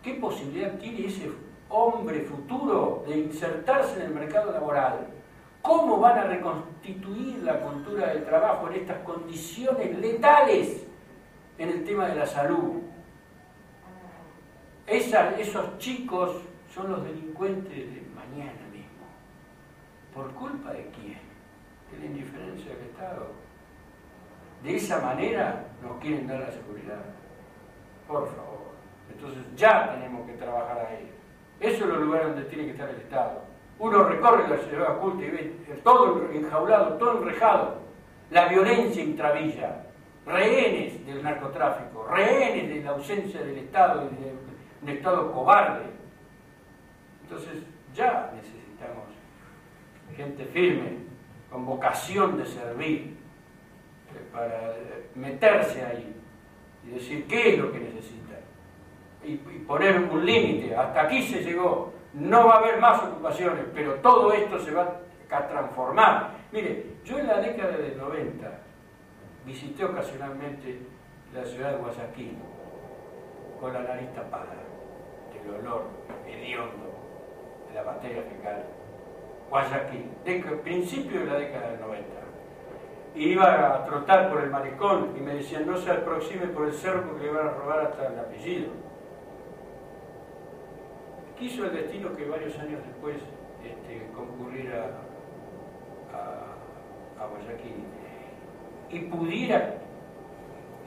¿Qué posibilidad tiene ese hombre futuro de insertarse en el mercado laboral? ¿Cómo van a reconstituir la cultura del trabajo en estas condiciones letales en el tema de la salud? Esos chicos son los delincuentes de mañana mismo. ¿Por culpa de quién? De la indiferencia del Estado. De esa manera nos quieren dar la seguridad. Por favor. Entonces ya tenemos que trabajar ahí. Esos son los lugares donde tiene que estar el Estado. Uno recorre la ciudad oculta y ve todo enjaulado, todo enrejado. La violencia intravilla. Rehenes del narcotráfico. Rehenes de la ausencia del Estado y de un Estado cobarde. Entonces ya necesitamos gente firme, con vocación de servir, para meterse ahí y decir qué es lo que necesitan y poner un límite. Hasta aquí se llegó, no va a haber más ocupaciones, pero todo esto se va a transformar. Mire, yo en la década del 90 visité ocasionalmente la ciudad de Guayaquil con la nariz tapada del olor hediondo de la materia fecal. Guayaquil, principio de la década del 90. Iba a trotar por el malecón y me decían no se aproxime por el cerro porque le van a robar hasta el apellido. Quiso el destino que varios años después concurriera a Guayaquil y pudiera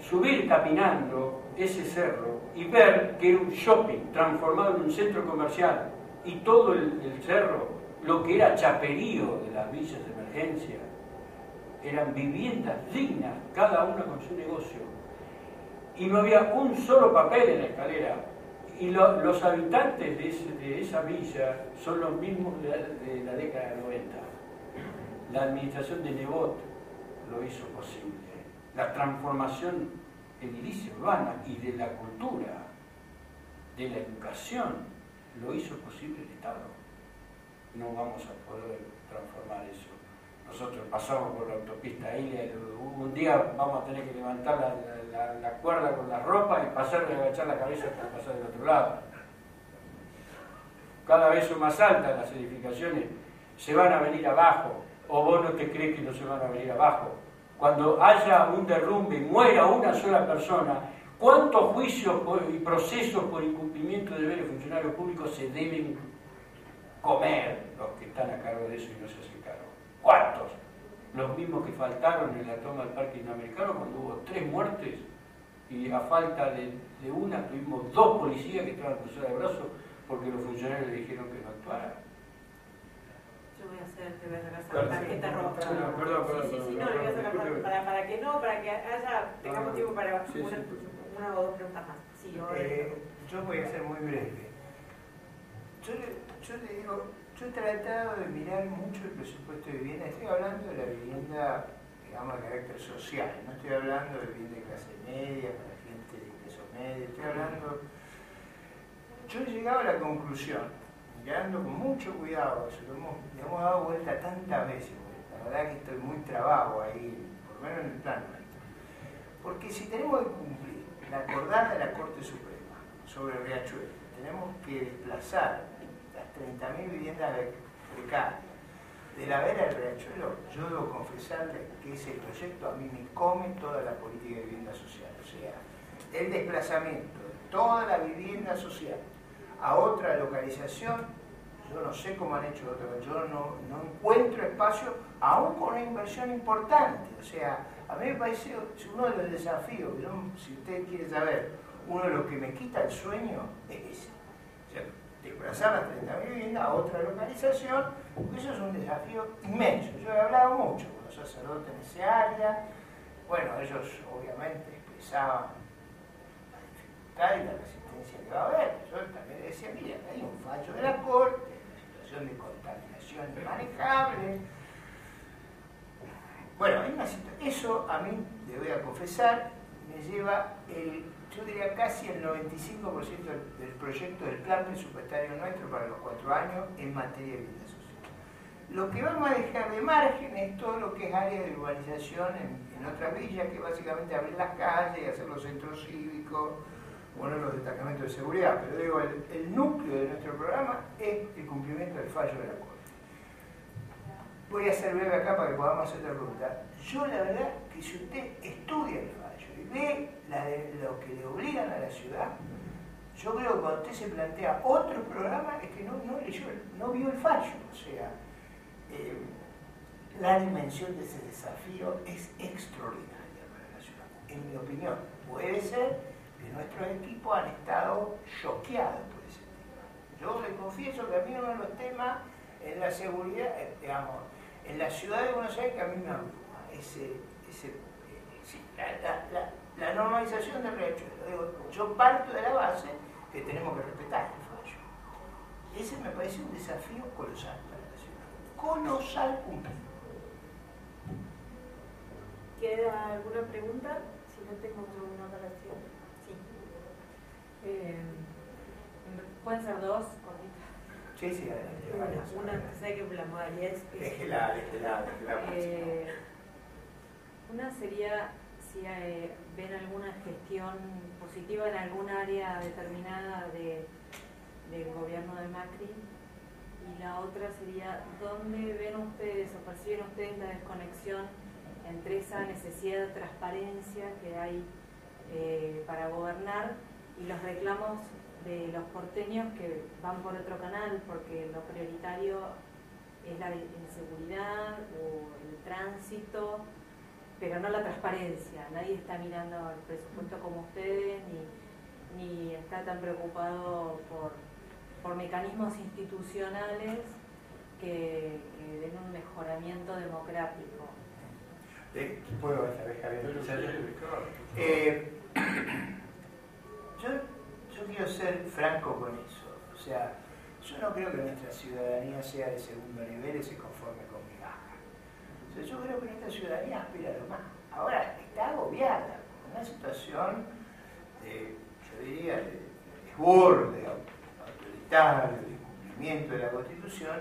subir caminando ese cerro y ver que era un shopping transformado en un centro comercial y todo el cerro, lo que era chaperío de las villas de emergencia, eran viviendas dignas, cada una con su negocio. Y no había un solo papel en la escalera. Y los habitantes de esa villa son los mismos de la década del 90. La administración de Nebot lo hizo posible. La transformación edilicia urbana y de la cultura, de la educación, lo hizo posible el Estado. No vamos a poder transformar eso. Nosotros pasamos por la autopista Ilia y un día vamos a tener que levantar la cuerda con la ropa y pasar y agachar la cabeza para pasar del otro lado. Cada vez son más altas las edificaciones, se van a venir abajo, o vos no te crees que no se van a venir abajo. Cuando haya un derrumbe y muera una sola persona, ¿cuántos juicios y procesos por incumplimiento de deberes de funcionarios públicos se deben comer los que están a cargo de eso y no se hacen cargo? ¿Cuántos? Los mismos que faltaron en la toma del Parque Interamericano cuando hubo 3 muertes y a falta de una tuvimos 2 policías que estaban cruzados de brazos porque los funcionarios le dijeron que no actuaran. Yo voy a sacar tarjeta roja. Sí, no, le voy a sacar para que tengamos tiempo para una o dos preguntas más. Sí, yo voy a ser muy breve. Yo te digo, yo he tratado de mirar mucho el presupuesto de vivienda. Estoy hablando de la vivienda, digamos, de carácter social. No estoy hablando de vivienda de clase media, para gente de ingreso medio. Estoy hablando... Yo he llegado a la conclusión, mirando con mucho cuidado, eso le hemos dado vuelta tantas veces, la verdad que estoy muy trabado ahí, por lo menos en el plano. Porque si tenemos que cumplir la acordada de la Corte Suprema sobre el Riachuelo, tenemos que desplazar las 30.000 viviendas precarias de la vera del Riachuelo, yo debo confesarle que ese proyecto a mí me come toda la política de vivienda social. O sea, el desplazamiento de toda la vivienda social a otra localización, yo no sé cómo han hecho otra, yo no encuentro espacio, aún con una inversión importante. O sea, a mí me parece uno de los desafíos, si usted quiere saber, uno de los que me quita el sueño es ese. O sea, desplazar las 30.000 viviendas a otra localización, porque eso es un desafío inmenso. Yo he hablado mucho con los sacerdotes en esa área, bueno, ellos obviamente expresaban la dificultad y la resistencia que va a haber. Yo también decía, mira, hay un fallo de la Corte, una situación de contaminación inmanejable. Bueno, hay una situación, eso a mí, le voy a confesar, me lleva yo diría casi el 95% del proyecto del plan presupuestario nuestro para los 4 años en materia de vivienda social. Lo que vamos a dejar de margen es todo lo que es área de urbanización en otras villas, que básicamente abrir las calles, hacer los centros cívicos, poner los destacamentos de seguridad. Pero digo, el núcleo de nuestro programa es el cumplimiento del fallo de la Corte. Voy a ser breve acá para que podamos hacer la pregunta. Yo la verdad que si usted estudia el fallo y ve lo que le obligan a la ciudad, yo creo que cuando usted se plantea otro programa es que no vio el fallo. O sea, la dimensión de ese desafío es extraordinaria para la ciudad, en mi opinión. Puede ser que nuestros equipos han estado choqueados por ese tema. Yo le confieso que a mí uno de los temas es la seguridad, digamos, en la ciudad de Buenos Aires, que a mí me abruma la normalización del Riachuelo. Yo parto de la base que tenemos que respetar el fallo. Ese me parece un desafío colosal para la ciudad. Colosal cumplir. ¿Queda alguna pregunta? Si no tengo una oración. Sí. Pueden ser 2 cortitas. Sí, adelante. Una, sé que la modalidad es... una sería si ven alguna gestión positiva en algún área determinada del gobierno de Macri, y la otra sería ¿dónde ven ustedes o perciben ustedes la desconexión entre esa necesidad de transparencia que hay para gobernar y los reclamos de los porteños que van por otro canal porque lo prioritario es la inseguridad o el tránsito, pero no la transparencia? Nadie está mirando el presupuesto como ustedes, ni está tan preocupado por mecanismos institucionales que den un mejoramiento democrático. ¿Puedo dejar yo quiero ser franco con eso. O sea, yo no creo que nuestra ciudadanía sea de segundo nivel y se conforme con migajas. O sea, yo creo que nuestra ciudadanía aspira a lo más. Ahora, está agobiada con una situación de, yo diría, de desborde autoritario, de incumplimiento de la Constitución,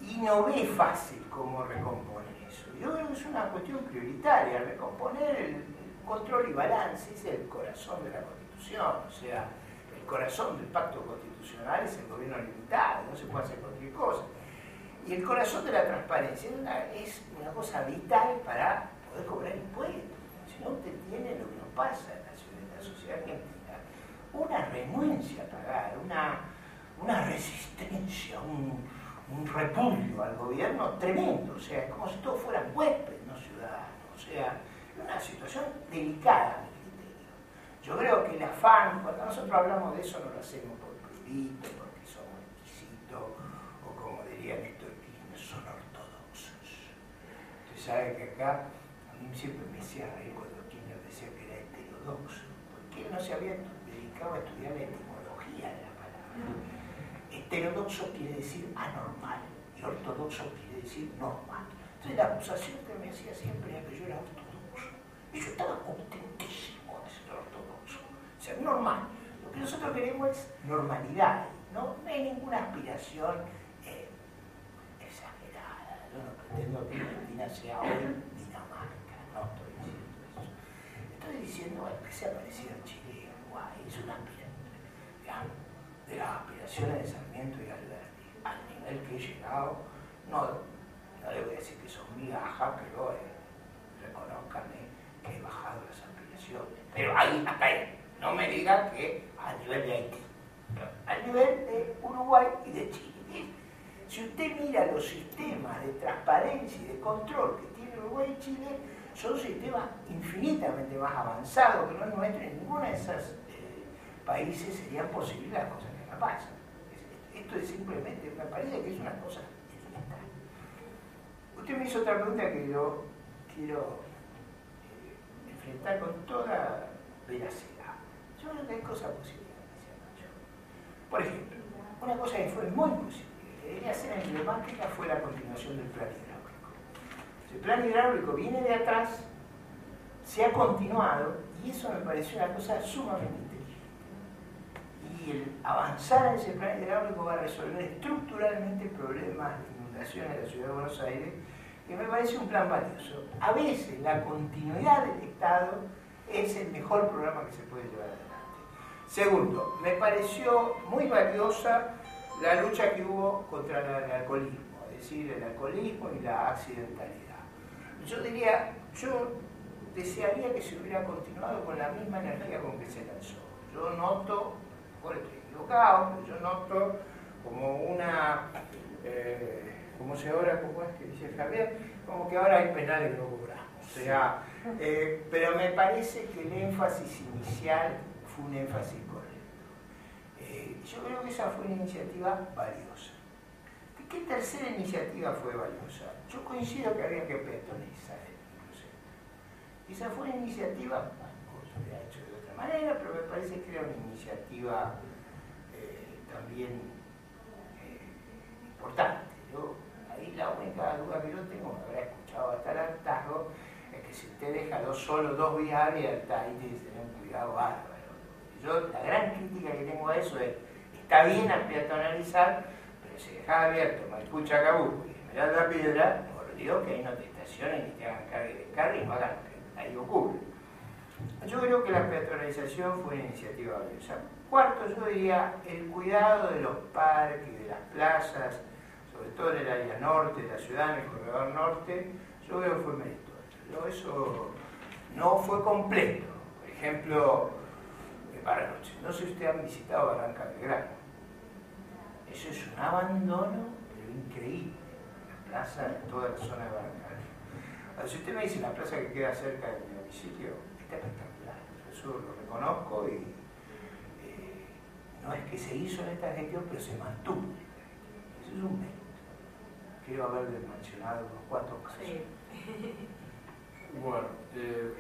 y no ve fácil cómo recomponer eso. Yo creo que es una cuestión prioritaria. Recomponer el control y balance es el corazón de la Constitución. O sea, el corazón del pacto constitucional es el gobierno limitado, no se puede hacer cualquier cosa. Y el corazón de la transparencia es una cosa vital para poder cobrar impuestos. Si no, usted tiene lo que nos pasa en la sociedad argentina, una renuencia a pagar, una resistencia, un repudio al gobierno tremendo. O sea, es como si todos fueran huéspedes, no ciudadanos. O sea, es una situación delicada, a mi criterio. Yo creo que el afán, cuando nosotros hablamos de eso, no lo hacemos por prurito, porque somos exquisitos, o como diría Néstor Kirchner, son ortodoxos. Usted sabe que acá, a mí siempre me hacía reír cuando Kirchner decía que era heterodoxo, porque él no se había dedicado a estudiar la etimología de la palabra. Heterodoxo quiere decir anormal y ortodoxo quiere decir normal. Entonces la acusación que me hacía siempre era que yo era ortodoxo. Y yo estaba contentísimo de ser ortodoxo. O sea, normal. Lo que nosotros queremos es normalidad. No hay ninguna aspiración exagerada. Yo no pretendo que Argentina sea hoy Dinamarca. No estoy diciendo eso. Estoy diciendo que sea parecido a Chile y Uruguay. Es una aspiración. Digamos, de las aspiraciones de Sarmiento y Alberti, al nivel que he llegado, no le voy a decir que son migajas, pero reconozcanme que he bajado las aspiraciones. Pero ahí, hasta ahí, no me digan que a nivel de Haití, a nivel de Uruguay y de Chile. Si usted mira los sistemas de transparencia y de control que tiene Uruguay y Chile, son sistemas infinitamente más avanzados que no es nuestro, en ninguna de esas países serían posibles las cosas que me pasan. Esto es simplemente, me parece que es una cosa elemental. Usted me hizo otra pregunta que yo quiero enfrentar con toda veracidad. Yo creo que hay cosas positivas que se han hecho. Por ejemplo, una cosa que fue muy positiva, que debería ser emblemática, fue la continuación del plan hidráulico. El plan hidráulico viene de atrás, se ha continuado, y eso me pareció una cosa sumamente inteligente. Y el avanzar en ese plan hidráulico va a resolver estructuralmente problemas de inundaciones de la ciudad de Buenos Aires, que me parece un plan valioso. A veces la continuidad del Estado es el mejor programa que se puede llevar adelante. Segundo, me pareció muy valiosa la lucha que hubo contra el alcoholismo, es decir, el alcoholismo y la accidentalidad. Yo desearía que se hubiera continuado con la misma energía con que se lanzó. Yo noto, por estoy equivocado, pero yo noto como una, como si ahora, como es que dice Javier, como que ahora hay penales que no cobramos. O sea, pero me parece que el énfasis inicial fue un énfasis correcto. Yo creo que esa fue una iniciativa valiosa. ¿Qué tercera iniciativa fue valiosa? Yo coincido que había que peatonizar el microcentro. Esa fue una iniciativa, bueno, se hubiera hecho de otra manera, pero me parece que era una iniciativa también importante. Ahí la única duda que yo tengo, me habrá escuchado hasta el hartazgo, es que si usted deja solo dos vías abiertas, ahí tiene que tener un cuidado bárbaro. Yo, la gran crítica que tengo a eso es, está bien a peatonalizar, pero si dejas abierto Maipú, Chacabuco y Esmeralda Piedra, por Dios que ahí no te estacionen ni te hagan cargue de carga y no hagan lo que ahí ocurre. Yo creo que la peatonalización fue una iniciativa valiosa. Cuarto, yo diría, el cuidado de los parques, de las plazas, sobre todo en el área norte de la ciudad, en el corredor norte, yo creo que fue meritorio. Eso no fue completo. Por ejemplo, Bariloche. No sé si ustedes han visitado Barranca Belgrano. Eso es un abandono, pero increíble. La plaza en toda la zona de Barranca Belgrano. Si usted me dice la plaza que queda cerca de mi domicilio, está espectacular. Eso lo reconozco y no es que se hizo en esta gestión, pero se mantuvo en esta gestión. Eso es un mérito. Quiero haber mencionado unos cuantos casos. Sí. Bueno,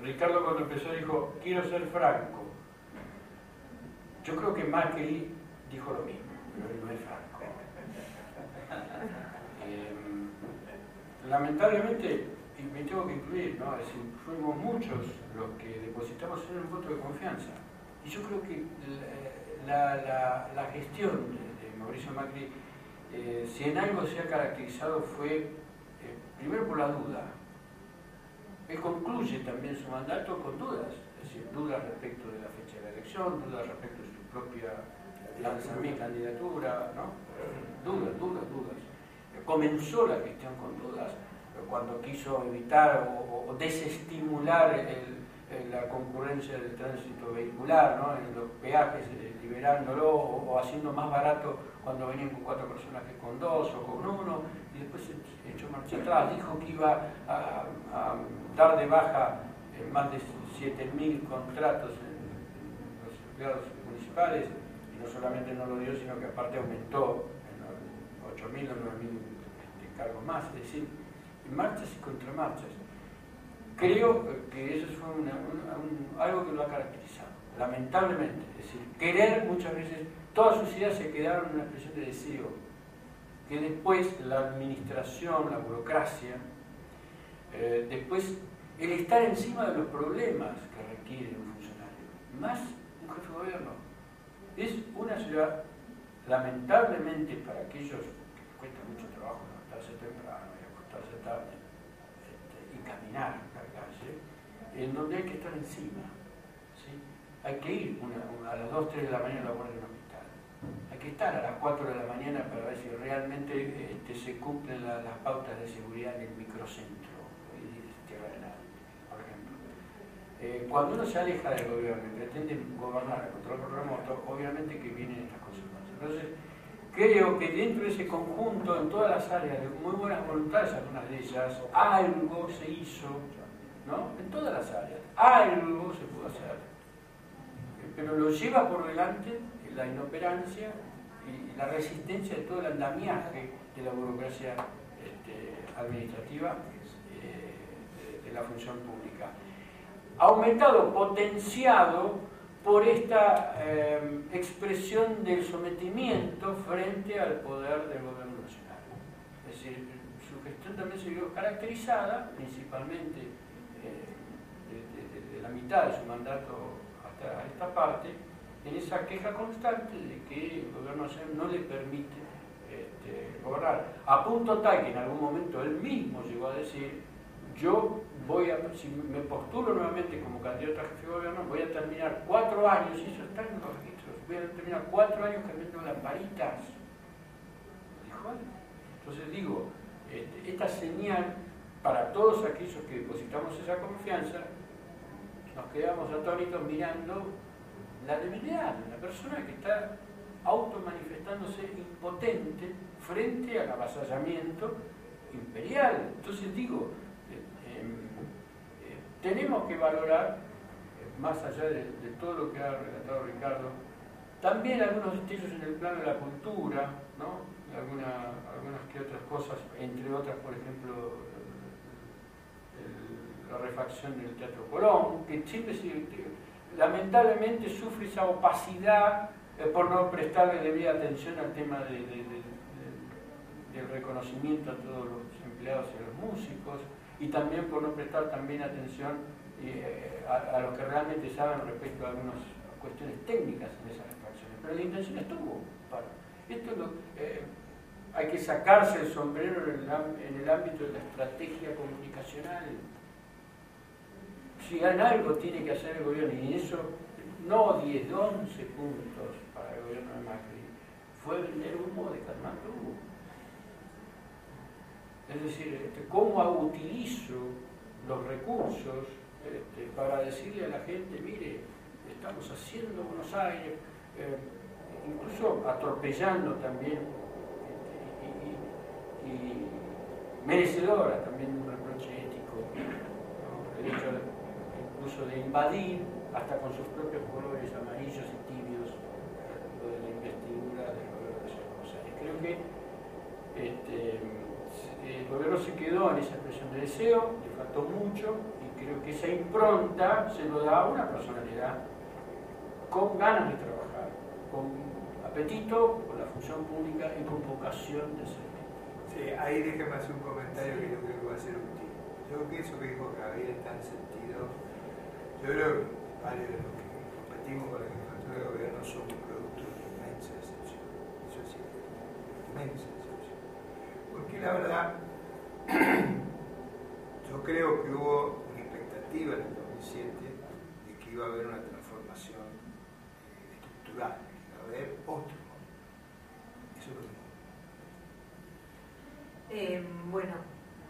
Ricardo cuando empezó dijo, quiero ser franco. Yo creo que Macri dijo lo mismo, pero él no es Franco. Lamentablemente, y me tengo que incluir, ¿no? Es decir, fuimos muchos los que depositamos en un voto de confianza. Y yo creo que la gestión de Mauricio Macri, si en algo se ha caracterizado fue, primero por la duda. Él concluye también su mandato con dudas, es decir, dudas respecto de la fecha de la elección, dudas respecto de su propia lanzamiento, candidatura, ¿no? Dudas. Comenzó la gestión con dudas, cuando quiso evitar o desestimular la concurrencia del tránsito vehicular, ¿no? En los peajes, liberándolo o haciendo más barato cuando venían con 4 personas que con 2 o con 1, y después se echó marcha atrás, dijo que iba a dar de baja más de 7.000 contratos en los empleados municipales, y no solamente no lo dio, sino que aparte aumentó en 8.000 o 9.000 cargos más, es decir, marchas y contramarchas. Creo que eso fue algo que lo ha caracterizado, lamentablemente. Es decir, querer muchas veces, todas sus ideas se quedaron en una expresión de deseo, que después la administración, la burocracia, después el estar encima de los problemas que requiere un funcionario, más un jefe de gobierno. Es una ciudad, lamentablemente para aquellos que cuesta mucho trabajo levantarse temprano y acostarse tarde, y caminar la calle, en donde hay que estar encima, ¿sí? Hay que ir a las 2, 3 de la mañana a la guardia del hospital, hay que estar a las 4 de la mañana para ver si realmente se cumplen las pautas de seguridad en el microcentro de Tierra del Nadie, por ejemplo. Cuando uno se aleja del gobierno y pretende gobernar a control remoto, obviamente que vienen estas consecuencias. Entonces, creo que dentro de ese conjunto, en todas las áreas, de muy buenas voluntades, algunas de ellas, algo se hizo, ¿no? En todas las áreas, algo se pudo hacer. Pero lo lleva por delante la inoperancia y la resistencia de todo el andamiaje de la burocracia administrativa de la función pública. Aumentado, potenciado por esta expresión del sometimiento frente al poder del gobierno nacional. Es decir, su gestión también se vio caracterizada, principalmente de la mitad de su mandato hasta esta parte, en esa queja constante de que el gobierno nacional no le permite gobernar. A punto tal que en algún momento él mismo llegó a decir: yo si me postulo nuevamente como candidato a jefe de gobierno, voy a terminar 4 años, y eso está en los registros, voy a terminar 4 años cambiando lamparitas. Dijo él. Entonces digo, esta señal para todos aquellos que depositamos esa confianza, nos quedamos atónitos mirando la debilidad de una persona que está automanifestándose impotente frente al avasallamiento imperial. Entonces digo, tenemos que valorar, más allá de todo lo que ha relatado Ricardo, también algunos destellos en el plano de la cultura, ¿no? Algunas que otras cosas, entre otras, por ejemplo, la refacción del Teatro Colón, que siempre lamentablemente sufre esa opacidad por no prestarle debida atención al tema del reconocimiento a todos los empleados y a los músicos, y también por no prestar también atención a los que realmente saben respecto a algunas cuestiones técnicas en esas refacciones. Pero la intención estuvo. Hay que sacarse el sombrero en el ámbito de la estrategia comunicacional. Si en algo tiene que hacer el gobierno, y eso no 10, 11 puntos para el gobierno de Macri, fue vender humo de calmando humo. Es decir, cómo utilizo los recursos para decirle a la gente: mire, estamos haciendo Buenos Aires, incluso atropellando también y merecedora también de un reproche ético, ¿no? El hecho incluso de invadir hasta con sus propios colores amarillos y tibios lo de la investidura del gobierno de Buenos Aires. Creo que el gobierno se quedó en esa expresión de deseo, le faltó mucho, y creo que esa impronta se lo da a una personalidad con ganas de trabajar, con apetito por la función pública y con vocación de servir. Sí, ahí déjeme hacer un comentario que yo creo que va a ser útil. Yo creo que eso que dijo Javier está en sentido. Yo creo que varios de los que competimos con la jefatura de gobierno somos producto de una inmensa decepción. Eso sí, inmensa decepción. Porque la verdad, yo creo que hubo una expectativa en el 2007 de que iba a haber una transformación estructural, que iba a haber otro. Eso es lo que bueno,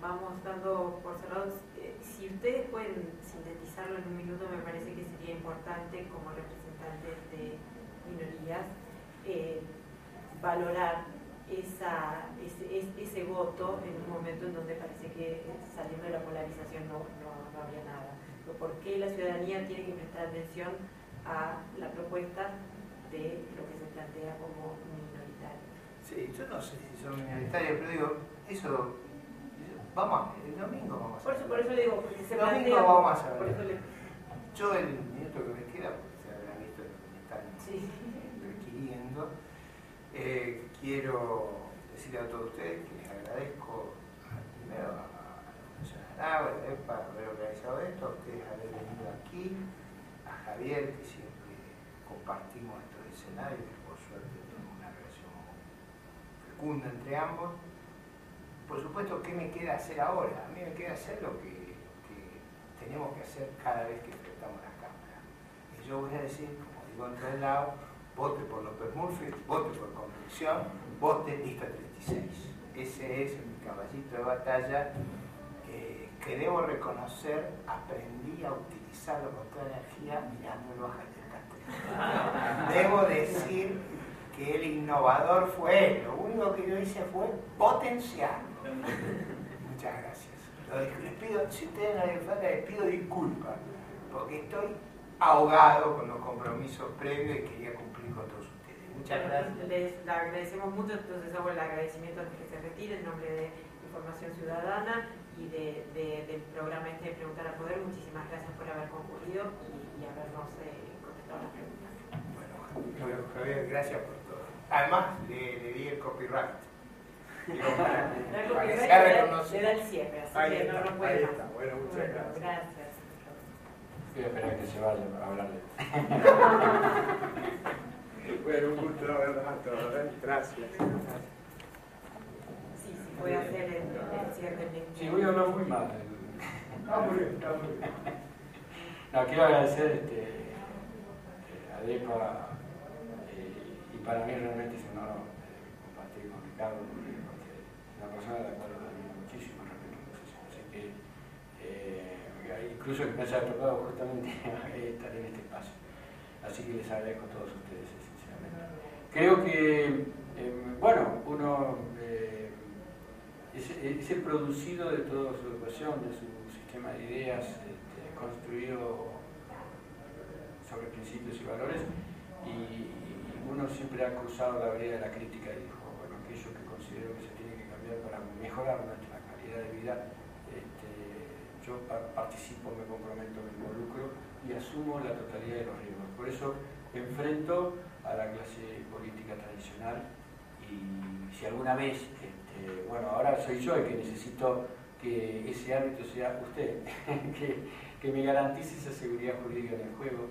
vamos dando por cerrados. Si ustedes pueden sintetizarlo en un minuto, me parece que sería importante como representantes de minorías valorar ese voto en un momento en donde parece que saliendo de la polarización no había nada. ¿Por qué la ciudadanía tiene que prestar atención a la propuesta de lo que se plantea como minoritario? Sí, yo no sé si son minoritarios, pero digo, eso, vamos, el domingo vamos a ver. Por eso le digo, porque se el domingo plantea, vamos a por ver. eso le... Yo el minuto que me queda, porque se habrán visto lo que me están requiriendo, quiero decirle a todos ustedes que les agradezco primero a la Fundación Anáhuac, a EPA, haber organizado esto, a ustedes haber venido aquí, a Javier, que siempre compartimos estos escenarios, que por suerte tenemos una relación fecunda entre ambos. Por supuesto, ¿qué me queda hacer ahora? A mí me queda hacer lo que tenemos que hacer cada vez que enfrentamos las cámaras. Y yo voy a decir, como digo en todos lados, vote por López Murphy, vote por convicción, vote lista 36. Ese es mi caballito de batalla que debo reconocer, aprendí a utilizarlo con toda energía mirándolo a Javier Castellano. Debo decir que el innovador fue él, lo único que yo hice fue potenciarlo. Muchas gracias. Les pido, si ustedes no les falta, les pido disculpas, porque estoy ahogado con los compromisos previos y quería cumplir con todos ustedes. Muchas gracias. Les agradecemos mucho, entonces hago el agradecimiento antes que se retire en nombre de Información Ciudadana y del programa de Preguntar al Poder. Muchísimas gracias por haber concurrido y habernos contestado las preguntas. Bueno, Javier, gracias por todo. Además, le di el copyright. Digo, para que sea reconocido. Le da el cierre, así Ahí que está, no puede ahí más. está. Bueno, muchas gracias. Gracias. Voy a esperar que se vaya para hablarle. Bueno, un gusto verlos a todos. Gracias. Sí, voy a hacer el cierre. Sí, voy a hablar muy mal. Está muy bien, está muy bien. No, quiero agradecer a DEPA y para mí realmente es un honor compartir con Ricardo porque es una persona de la cual admiro muchísimo, respeto muchísimo. Así que incluso que me haya tocado justamente estar en este espacio. Así que les agradezco a todos ustedes, sinceramente. Creo que, bueno, uno es el producido de toda su educación, de su sistema de ideas, construido sobre principios y valores, y uno siempre ha cruzado la vereda de la crítica y dijo, bueno, aquello que considero que se tiene que cambiar para mejorar nuestra calidad de vida, yo participo, me comprometo, me involucro y asumo la totalidad de los riesgos. Por eso enfrento a la clase política tradicional y si alguna vez, bueno, ahora soy yo el que necesito que ese árbitro sea usted, que me garantice esa seguridad jurídica en el juego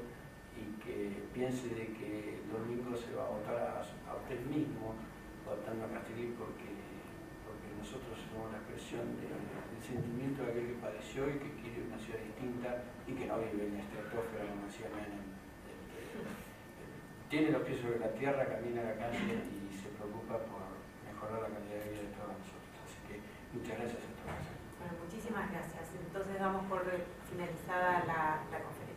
y que piense de que el domingo se va a votar a usted mismo votando a Castellín porque nosotros somos la expresión del sentimiento de aquel que padeció y que quiere una ciudad distinta y que no vive en la estratosfera, como decía Menem. Tiene los pies sobre la tierra, camina a la calle y se preocupa por mejorar la calidad de vida de todos nosotros. Así que muchas gracias a todos. Bueno, muchísimas gracias. Entonces damos por finalizada la conferencia.